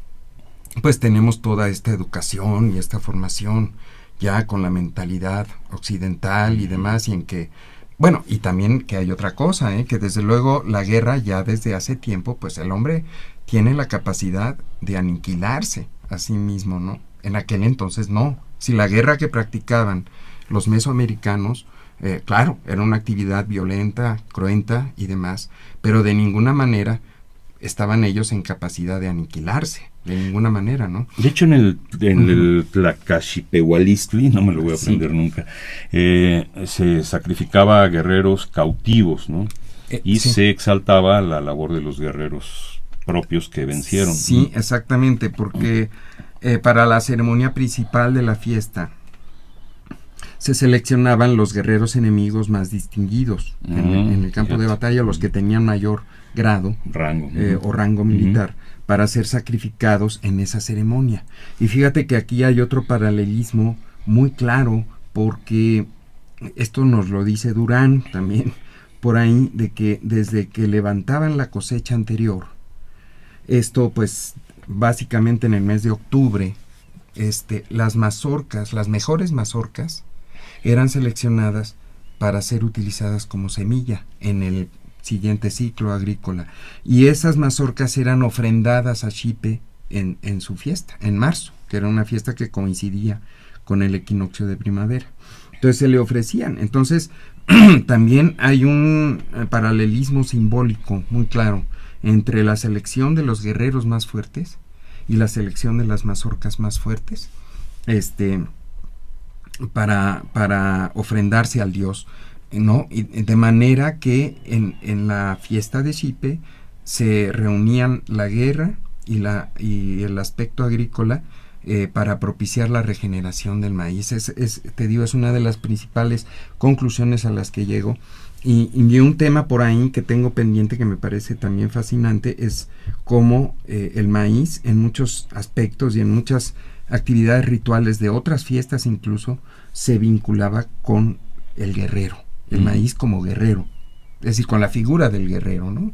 pues tenemos toda esta educación y esta formación ya con la mentalidad occidental y demás, y en que, bueno, y también que hay otra cosa, que desde luego la guerra ya desde hace tiempo, pues el hombre tiene la capacidad de aniquilarse a sí mismo, ¿no? En aquel entonces no. Si la guerra que practicaban los mesoamericanos, claro, era una actividad violenta, cruenta y demás, pero de ninguna manera estaban ellos en capacidad de aniquilarse, de ninguna manera, ¿no? De hecho, en el Tlacaxipehualistli, no me lo voy a aprender nunca, se sacrificaba a guerreros cautivos, ¿no? Y se exaltaba la labor de los guerreros propios que vencieron. Sí, exactamente, porque para la ceremonia principal de la fiesta se seleccionaban los guerreros enemigos más distinguidos en el campo de batalla, los que tenían mayor grado o rango militar, para ser sacrificados en esa ceremonia. Y fíjate que aquí hay otro paralelismo muy claro, porque esto nos lo dice Durán también por ahí, de que desde que levantaban la cosecha anterior, esto pues básicamente en el mes de octubre, las mazorcas, las mejores mazorcas, eran seleccionadas para ser utilizadas como semilla en el siguiente ciclo agrícola, y esas mazorcas eran ofrendadas a Xipe en su fiesta, en marzo, que era una fiesta que coincidía con el equinoccio de primavera. Entonces se le ofrecían. Entonces también hay un paralelismo simbólico muy claro entre la selección de los guerreros más fuertes y la selección de las mazorcas más fuertes, para ofrendarse al Dios, ¿no? Y de manera que en la fiesta de Xipe se reunían la guerra y el aspecto agrícola para propiciar la regeneración del maíz. Te digo, es una de las principales conclusiones a las que llego. Y un tema por ahí que tengo pendiente que me parece también fascinante es cómo el maíz en muchos aspectos y en muchas actividades rituales de otras fiestas incluso se vinculaba con el guerrero, el maíz como guerrero, es decir, con la figura del guerrero, ¿no?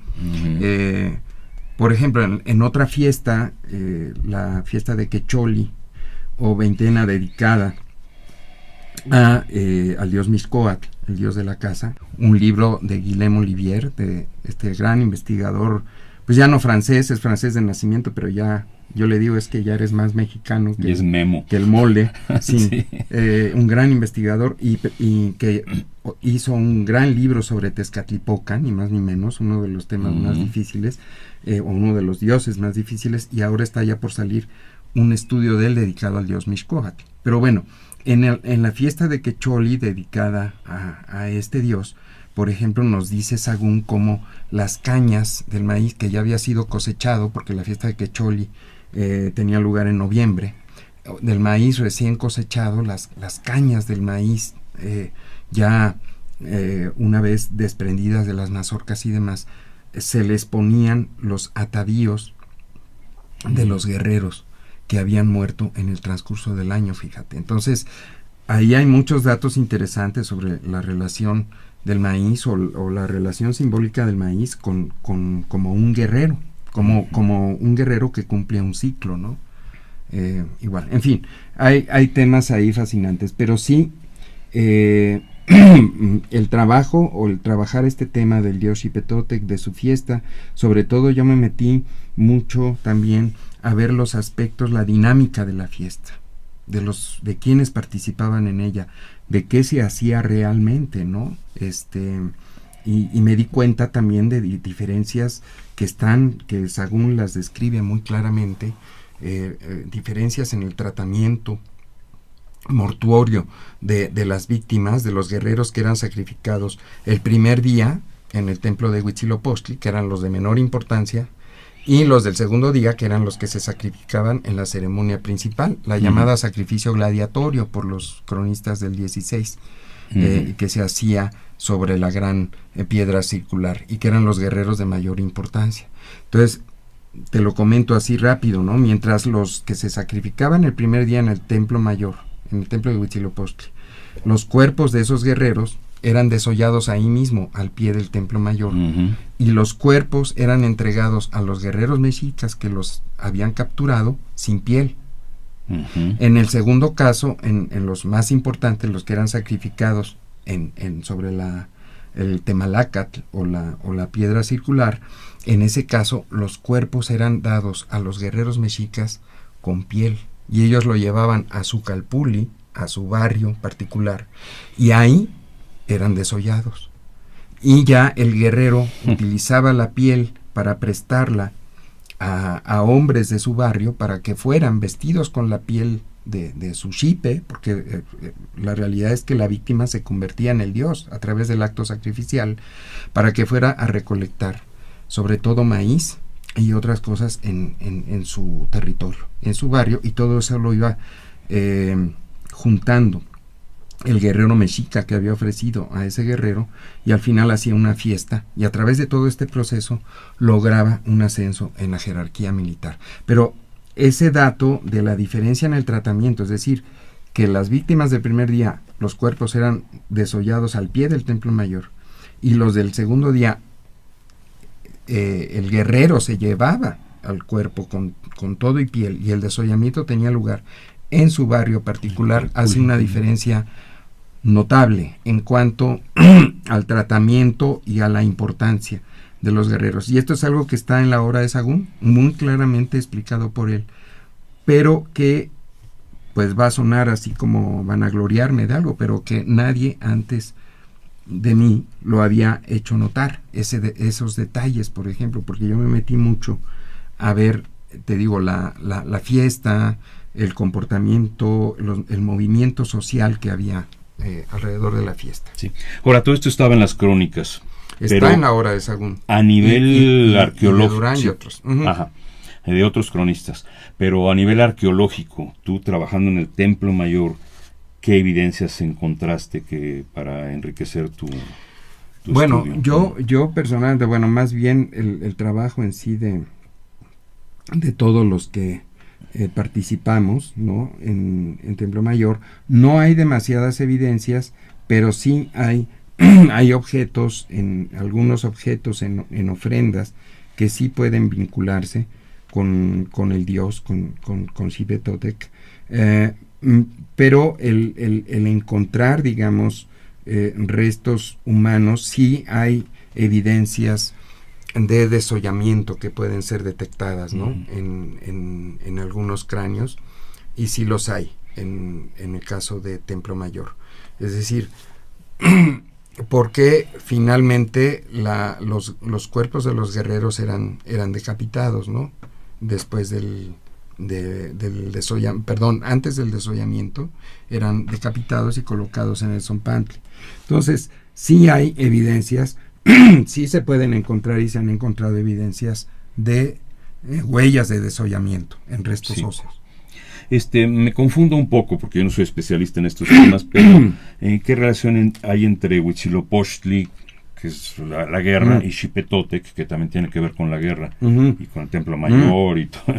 Por ejemplo, en otra fiesta, la fiesta de Quecholi o veintena dedicada al dios Mixcoatl, el dios de la casa, un libro de Guillaume Olivier, de este gran investigador, pues ya no francés, es francés de nacimiento, pero ya yo le digo es que ya eres más mexicano y es Memo. que el mole, sí, Sí. Un gran investigador y que hizo un gran libro sobre Tezcatlipoca, ni más ni menos, uno de los temas más difíciles, o uno de los dioses más difíciles, y ahora está ya por salir un estudio de él dedicado al dios Mixcoatl. Pero bueno, en la fiesta de Quecholi dedicada a este dios, por ejemplo, nos dice Sagún cómo las cañas del maíz que ya había sido cosechado, porque la fiesta de Quecholi tenía lugar en noviembre, del maíz recién cosechado, las cañas del maíz una vez desprendidas de las mazorcas y demás, se les ponían los atavíos de los guerreros que habían muerto en el transcurso del año, fíjate. Entonces, ahí hay muchos datos interesantes sobre la relación del maíz o la relación simbólica del maíz como un guerrero, como un guerrero que cumple un ciclo, ¿no? Igual, en fin, hay temas ahí fascinantes, pero sí, el trabajar este tema del dios Xipetotec, de su fiesta, sobre todo yo me metí mucho también a ver los aspectos, la dinámica de la fiesta, de quienes participaban en ella, de qué se hacía realmente, ¿no? Y me di cuenta también de diferencias que Sagún las describe muy claramente, diferencias en el tratamiento mortuorio de las víctimas, de los guerreros que eran sacrificados el primer día en el templo de Huitzilopochtli, que eran los de menor importancia, y los del segundo día, que eran los que se sacrificaban en la ceremonia principal, la llamada sacrificio gladiatorio por los cronistas del 16, que se hacía sobre la gran piedra circular, y que eran los guerreros de mayor importancia. Entonces, te lo comento así rápido, ¿no? Mientras los que se sacrificaban el primer día en el templo mayor, en el templo de Huitzilopochtli, los cuerpos de esos guerreros eran desollados ahí mismo, al pie del templo mayor, y los cuerpos eran entregados a los guerreros mexicas que los habían capturado sin piel. En el segundo caso, en los más importantes, los que eran sacrificados sobre el Temalacatl o la piedra circular, en ese caso los cuerpos eran dados a los guerreros mexicas con piel, y ellos lo llevaban a su calpulli, a su barrio particular, y ahí eran desollados. Y ya el guerrero utilizaba la piel para prestarla a hombres de su barrio para que fueran vestidos con la piel de su xipe, porque la realidad es que la víctima se convertía en el dios a través del acto sacrificial, para que fuera a recolectar sobre todo maíz y otras cosas en su territorio, en su barrio, y todo eso lo iba juntando el guerrero mexica que había ofrecido a ese guerrero, y al final hacía una fiesta, y a través de todo este proceso lograba un ascenso en la jerarquía militar. Pero ese dato de la diferencia en el tratamiento, es decir, que las víctimas del primer día, los cuerpos eran desollados al pie del templo mayor, y los del segundo día, el guerrero se llevaba al cuerpo con todo y piel, y el desollamiento tenía lugar en su barrio particular, hace una diferencia notable en cuanto al tratamiento y a la importancia de los guerreros. Y esto es algo que está en la obra de Sagún, muy claramente explicado por él, pero que pues va a sonar así como vanagloriarme de algo, pero que nadie antes de mí lo había hecho notar, esos detalles, por ejemplo, porque yo me metí mucho a ver, te digo, la fiesta, el comportamiento, el movimiento social que había alrededor de la fiesta. Sí. Ahora, todo esto estaba en las crónicas. Está en la obra de Sagún. A nivel arqueológico. De Durán y otros. Ajá, de otros cronistas. Pero a nivel arqueológico, tú trabajando en el Templo Mayor, ¿qué evidencias encontraste para enriquecer tu bueno, estudio? yo personalmente, bueno, más bien el trabajo en sí de todos los que participamos, ¿no? en Templo Mayor, no hay demasiadas evidencias, pero sí hay objetos, algunos objetos en ofrendas que sí pueden vincularse con el dios, con Xipetotec, pero el encontrar, digamos, restos humanos, sí hay evidencias de desollamiento que pueden ser detectadas, ¿no? En algunos cráneos, y sí los hay en el caso de Templo Mayor. Es decir, porque finalmente los cuerpos de los guerreros eran decapitados, ¿no? Después antes del desollamiento eran decapitados y colocados en el Tzompantli. Entonces, sí hay evidencias, sí se pueden encontrar y se han encontrado evidencias de huellas de desollamiento en restos óseos. Me confundo un poco porque yo no soy especialista en estos temas, pero ¿qué relación hay entre Huitzilopochtli, que es la guerra, y Xipetotec, que también tiene que ver con la guerra, y con el Templo Mayor y todo?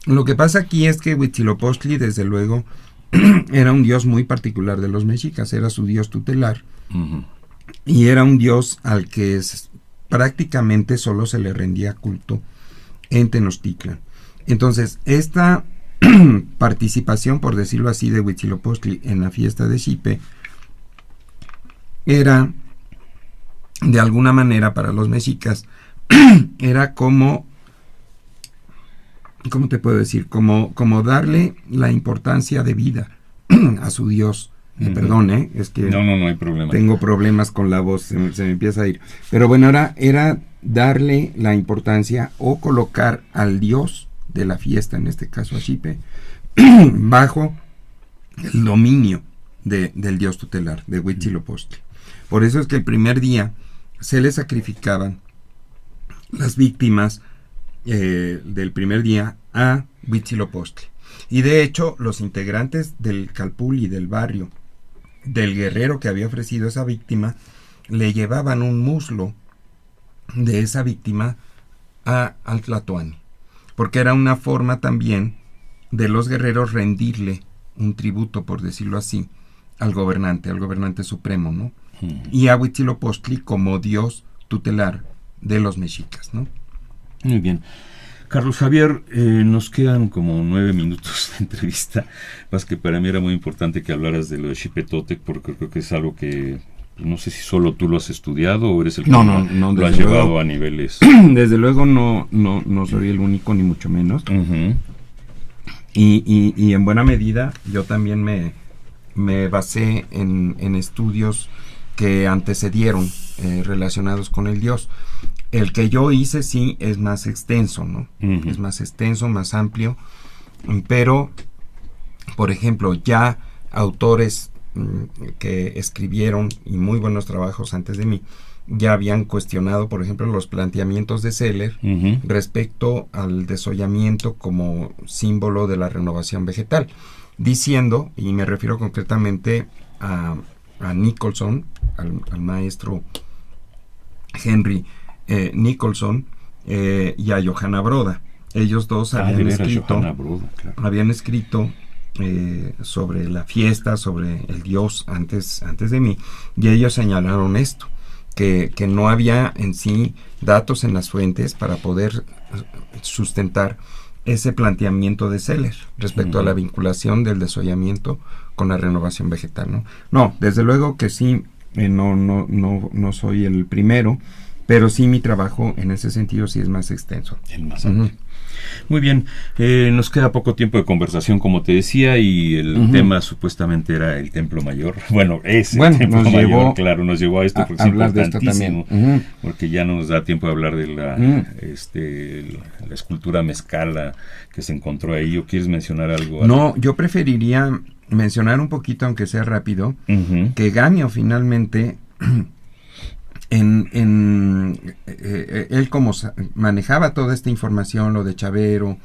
Lo que pasa aquí es que Huitzilopochtli, desde luego, era un dios muy particular de los mexicas, era su dios tutelar, y era un dios al que prácticamente solo se le rendía culto en Tenochtitlan. Entonces, esta participación, por decirlo así, de Huitzilopochtli en la fiesta de Xipe era, de alguna manera, para los mexicas, era como, ¿cómo te puedo decir? Como darle la importancia de vida a su dios. Perdón, es que no hay problema. Tengo problemas con la voz, se me empieza a ir. Pero bueno, era darle la importancia o colocar al dios de la fiesta, en este caso a Xipe, bajo el dominio del dios tutelar, de Huitzilopochtli. Por eso es que el primer día se le sacrificaban las víctimas del primer día a Huitzilopochtli. Y de hecho, los integrantes del Calpulli, del barrio, del guerrero que había ofrecido esa víctima, le llevaban un muslo de esa víctima al Tlatoani, porque era una forma también de los guerreros rendirle un tributo, por decirlo así, al gobernante supremo, ¿no? Y a Huitzilopochtli como dios tutelar de los mexicas, ¿no? Muy bien. Carlos Javier, nos quedan como 9 minutos de entrevista, más que para mí era muy importante que hablaras de lo de Xipetotec, porque creo que es algo que no sé si solo tú lo has estudiado o eres el que lo has llevado a niveles. Desde luego no soy el único, ni mucho menos. Y en buena medida yo también me basé en estudios que antecedieron relacionados con el dios. El que yo hice sí es más extenso, ¿no? Es más extenso, más amplio, pero, por ejemplo, ya autores que escribieron, y muy buenos trabajos antes de mí, ya habían cuestionado, por ejemplo, los planteamientos de Seller respecto al desollamiento como símbolo de la renovación vegetal, diciendo, y me refiero concretamente a Nicholson, al maestro Henry Nicholson, y a Johanna Broda. Ellos dos habían escrito sobre la fiesta, sobre el dios antes de mí, y ellos señalaron esto, que no había en sí datos en las fuentes para poder sustentar ese planteamiento de Seller respecto a la vinculación del desollamiento con la renovación vegetal, No, desde luego que sí, no soy el primero, pero sí mi trabajo en ese sentido sí es más extenso. Muy bien, nos queda poco tiempo de conversación, como te decía, y el tema supuestamente era el Templo Mayor. Bueno, Templo Mayor, claro, nos llevó a esto porque es importantísimo, porque ya no nos da tiempo de hablar de la escultura mezcala que se encontró ahí. ¿O quieres mencionar algo? No, yo preferiría mencionar un poquito, aunque sea rápido, que Gamio finalmente... él como manejaba toda esta información, lo de Chavero,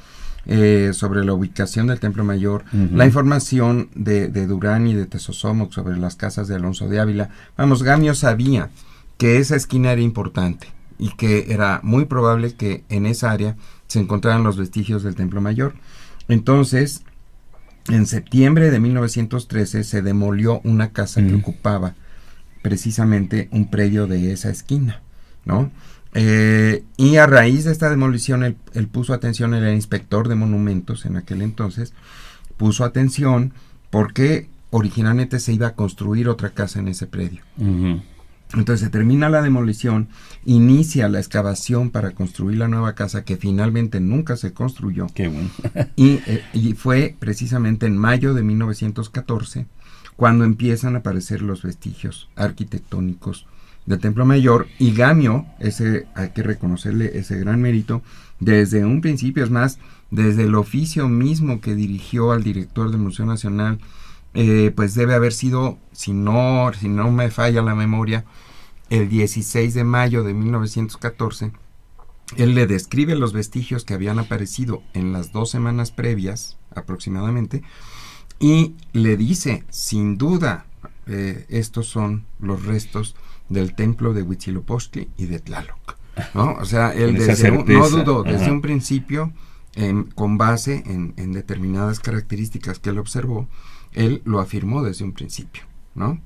sobre la ubicación del Templo Mayor, la información de Durán y de Tezosomoc sobre las casas de Alonso de Ávila. Gamio sabía que esa esquina era importante y que era muy probable que en esa área se encontraran los vestigios del Templo Mayor. Entonces, en septiembre de 1913 se demolió una casa que ocupaba precisamente un predio de esa esquina, ¿no? Y a raíz de esta demolición, él puso atención, el inspector de monumentos en aquel entonces, puso atención porque originalmente se iba a construir otra casa en ese predio. Entonces se termina la demolición, inicia la excavación para construir la nueva casa, que finalmente nunca se construyó. Qué bueno. y fue precisamente en mayo de 1914 cuando empiezan a aparecer los vestigios arquitectónicos del Templo Mayor, y Gamio, hay que reconocerle ese gran mérito, desde un principio, es más, desde el oficio mismo que dirigió al director del Museo Nacional, pues debe haber sido, si no me falla la memoria, el 16 de mayo de 1914, él le describe los vestigios que habían aparecido en las 2 semanas previas, aproximadamente, y le dice, sin duda, estos son los restos del templo de Huitzilopochtli y de Tlaloc, ¿no? O sea, él no dudó, desde un principio, con base en determinadas características que él observó, él lo afirmó desde un principio, ¿no?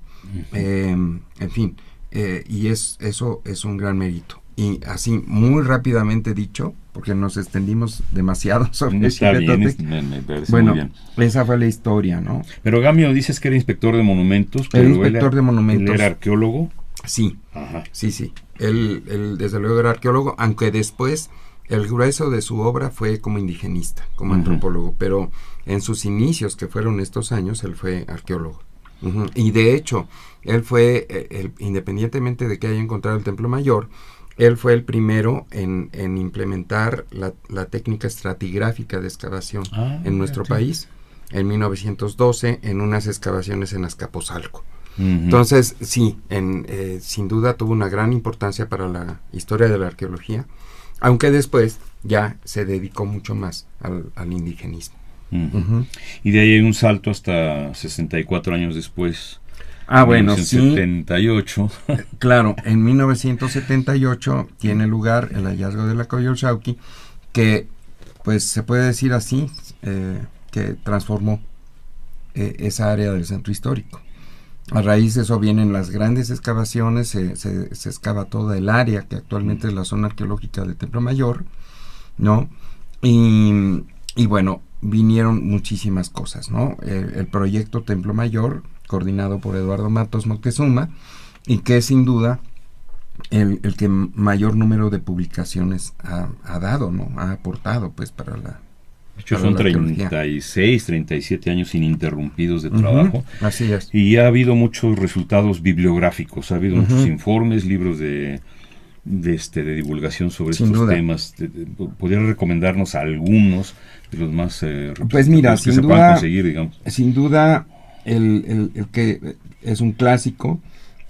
En fin, y eso es un gran mérito. Y así, muy rápidamente dicho, porque nos extendimos demasiado sobre bueno, esa fue la historia, ¿no? Pero Gamio, dices que era inspector de monumentos. Era inspector de monumentos. ¿Él era arqueólogo? Sí. Ajá. Sí. Él desde luego era arqueólogo, aunque después el grueso de su obra fue como indigenista, como antropólogo, pero en sus inicios, que fueron estos años, él fue arqueólogo. Y de hecho, él fue, independientemente de que haya encontrado el Templo Mayor, él fue el primero en implementar la técnica estratigráfica de excavación en nuestro país, en 1912, en unas excavaciones en Azcapotzalco. Entonces, sí, sin duda tuvo una gran importancia para la historia de la arqueología, aunque después ya se dedicó mucho más al indigenismo. Y de ahí hay un salto hasta 64 años después. Bueno, 1978. Sí. Claro, en 1978 tiene lugar el hallazgo de la Coyolxauhqui, que pues se puede decir así, que transformó esa área del centro histórico. A raíz de eso vienen las grandes excavaciones, se excava toda el área que actualmente es la zona arqueológica del Templo Mayor, ¿no? Y bueno, vinieron muchísimas cosas, ¿no? El proyecto Templo Mayor, coordinado por Eduardo Matos Moctezuma, y que sin duda el que mayor número de publicaciones ha dado, ¿no? Ha aportado, pues, para la... De hecho, son 36, 37 años ininterrumpidos de trabajo. Así es. Y ha habido muchos resultados bibliográficos, ha habido muchos informes, libros de divulgación sobre estos temas. ¿Podrías recomendarnos algunos de los más pues mira, que se puedan conseguir, digamos? Sin duda, el que es un clásico,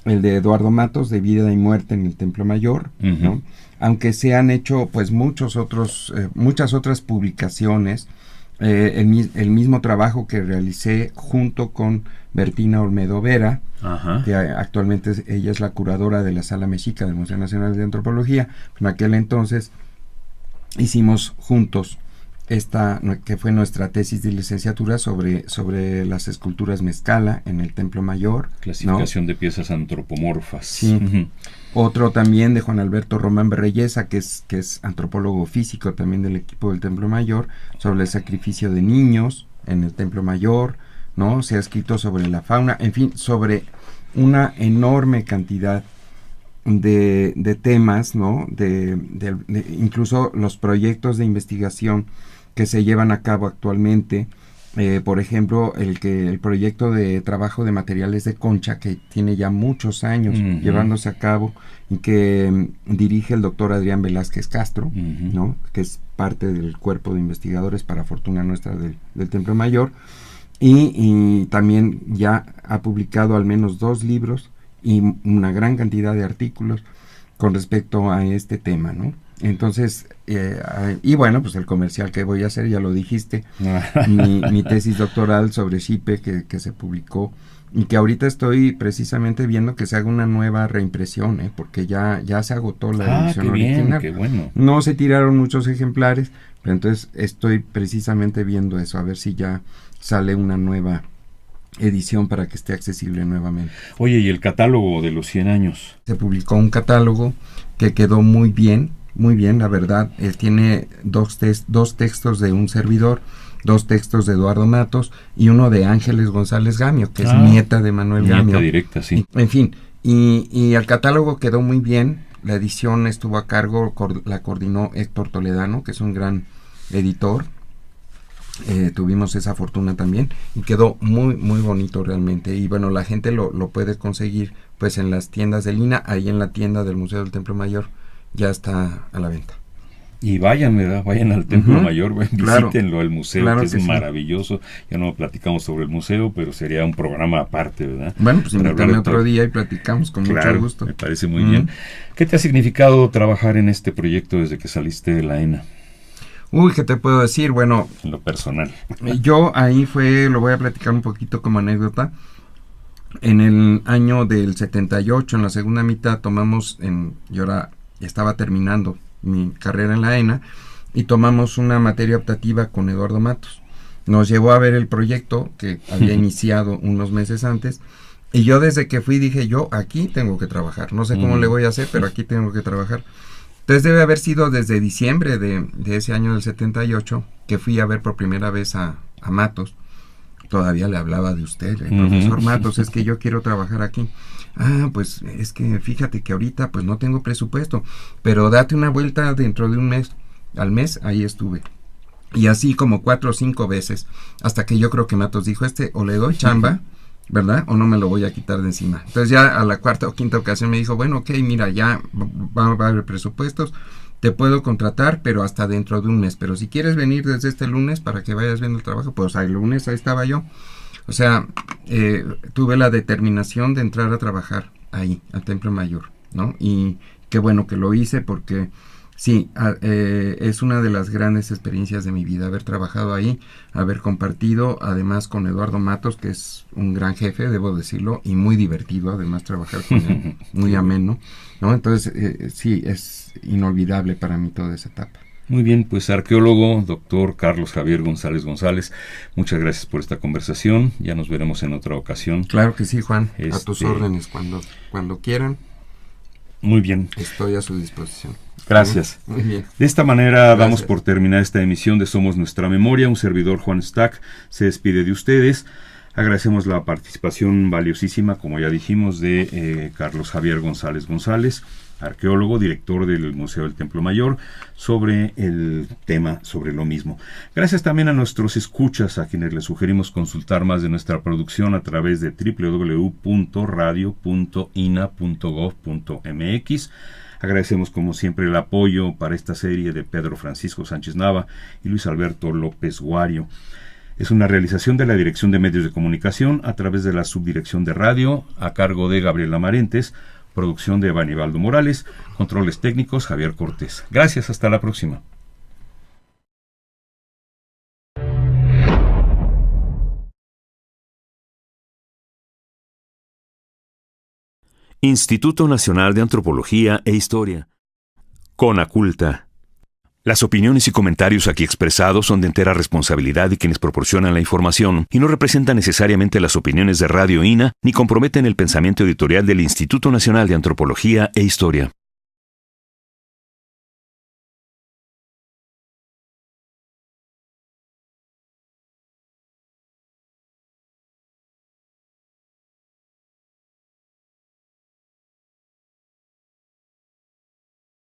el de Eduardo Matos, de Vida y Muerte en el Templo Mayor, ¿no? Aunque se han hecho pues muchas otras publicaciones, el mismo trabajo que realicé junto con Bertina Olmedo Vera, que actualmente ella es la curadora de la Sala Mexica del Museo Nacional de Antropología. En aquel entonces hicimos juntos que fue nuestra tesis de licenciatura sobre las esculturas Mezcala en el Templo Mayor. Clasificación, ¿no?, de piezas antropomorfas. Sí. Otro también de Juan Alberto Román Berreyesa, que es antropólogo físico también del equipo del Templo Mayor, sobre el sacrificio de niños en el Templo Mayor, ¿no? Se ha escrito sobre la fauna, en fin, sobre una enorme cantidad de temas, ¿no? De incluso los proyectos de investigación que se llevan a cabo actualmente, por ejemplo, el proyecto de trabajo de materiales de concha, que tiene ya muchos años llevándose a cabo, y que dirige el doctor Adrián Velázquez Castro, ¿no?, que es parte del cuerpo de investigadores, para fortuna nuestra, del Templo Mayor, y también ya ha publicado al menos 2 libros y una gran cantidad de artículos con respecto a este tema, ¿no? Entonces, y bueno, pues el comercial que voy a hacer, ya lo dijiste, mi tesis doctoral sobre Xipe, que se publicó, y que ahorita estoy precisamente viendo que se haga una nueva reimpresión, porque ya se agotó la edición original. Qué bueno. No se tiraron muchos ejemplares, pero entonces estoy precisamente viendo eso, a ver si ya sale una nueva edición para que esté accesible nuevamente. Oye, ¿y el catálogo de los 100 años? Se publicó un catálogo que quedó muy bien, la verdad. Tiene dos textos de un servidor, 2 textos de Eduardo Matos y uno de Ángeles González Gamio, que es nieta de Manuel Gamio. Nieta directa, sí. En fin, Y el catálogo quedó muy bien. La edición estuvo a cargo, la coordinó Héctor Toledano, que es un gran editor. Tuvimos esa fortuna también y quedó muy muy bonito realmente. Y bueno, la gente lo puede conseguir pues en las tiendas del INA. Ahí en la tienda del Museo del Templo Mayor ya está a la venta. Y vayan, ¿verdad? Vayan al Templo Mayor, visítenlo, el museo, claro que es sí. Maravilloso. Ya no platicamos sobre el museo, pero sería un programa aparte, ¿verdad? Bueno, pues invítame otro día y platicamos con mucho gusto. Me parece muy bien. ¿Qué te ha significado trabajar en este proyecto desde que saliste de la ENA? Uy, ¿qué te puedo decir? Bueno, en lo personal. Yo ahí lo voy a platicar un poquito como anécdota. En el año del 78, en la segunda mitad, yo estaba terminando mi carrera en la ENA y tomamos una materia optativa con Eduardo Matos. Nos llevó a ver el proyecto que había iniciado unos meses antes y yo desde que fui dije, yo aquí tengo que trabajar. No sé cómo le voy a hacer, pero aquí tengo que trabajar. Entonces debe haber sido desde diciembre de ese año del 78 que fui a ver por primera vez a Matos. Todavía le hablaba de usted, el profesor Matos, es que yo quiero trabajar aquí. Pues es que fíjate que ahorita pues no tengo presupuesto, pero date una vuelta dentro de un mes. Al mes ahí estuve. Y así como 4 o 5 veces, hasta que yo creo que Matos dijo, o le doy chamba, ¿verdad? O no me lo voy a quitar de encima. Entonces ya a la cuarta o quinta ocasión me dijo, bueno, ok, mira, ya va a haber presupuestos, te puedo contratar, pero hasta dentro de un mes. Pero si quieres venir desde este lunes para que vayas viendo el trabajo, pues el lunes ahí estaba yo. O sea, tuve la determinación de entrar a trabajar ahí, al Templo Mayor, ¿no? Y qué bueno que lo hice porque sí, es una de las grandes experiencias de mi vida, haber trabajado ahí, haber compartido, además con Eduardo Matos, que es un gran jefe, debo decirlo, y muy divertido, además trabajar con él, muy ameno, ¿no? Entonces, sí, es inolvidable para mí toda esa etapa. Muy bien, pues arqueólogo, doctor Carlos Javier González González, muchas gracias por esta conversación, ya nos veremos en otra ocasión. Claro que sí, Juan, a tus órdenes, cuando quieran. Muy bien. Estoy a su disposición. Gracias. Muy bien. De esta manera damos por terminar esta emisión de Somos Nuestra Memoria. Un servidor, Juan Stack, se despide de ustedes. Agradecemos la participación valiosísima, como ya dijimos, de Carlos Javier González González, arqueólogo, director del Museo del Templo Mayor, sobre el tema, sobre lo mismo. Gracias también a nuestros escuchas, a quienes les sugerimos consultar más de nuestra producción a través de www.radio.ina.gov.mx. Agradecemos como siempre el apoyo para esta serie de Pedro Francisco Sánchez Nava y Luis Alberto López Guario. Es una realización de la Dirección de Medios de Comunicación a través de la Subdirección de Radio, a cargo de Gabriela Marentes, producción de Banibaldo Morales, controles técnicos Javier Cortés. Gracias, hasta la próxima. Instituto Nacional de Antropología e Historia. Conaculta. Las opiniones y comentarios aquí expresados son de entera responsabilidad de quienes proporcionan la información y no representan necesariamente las opiniones de Radio INA ni comprometen el pensamiento editorial del Instituto Nacional de Antropología e Historia.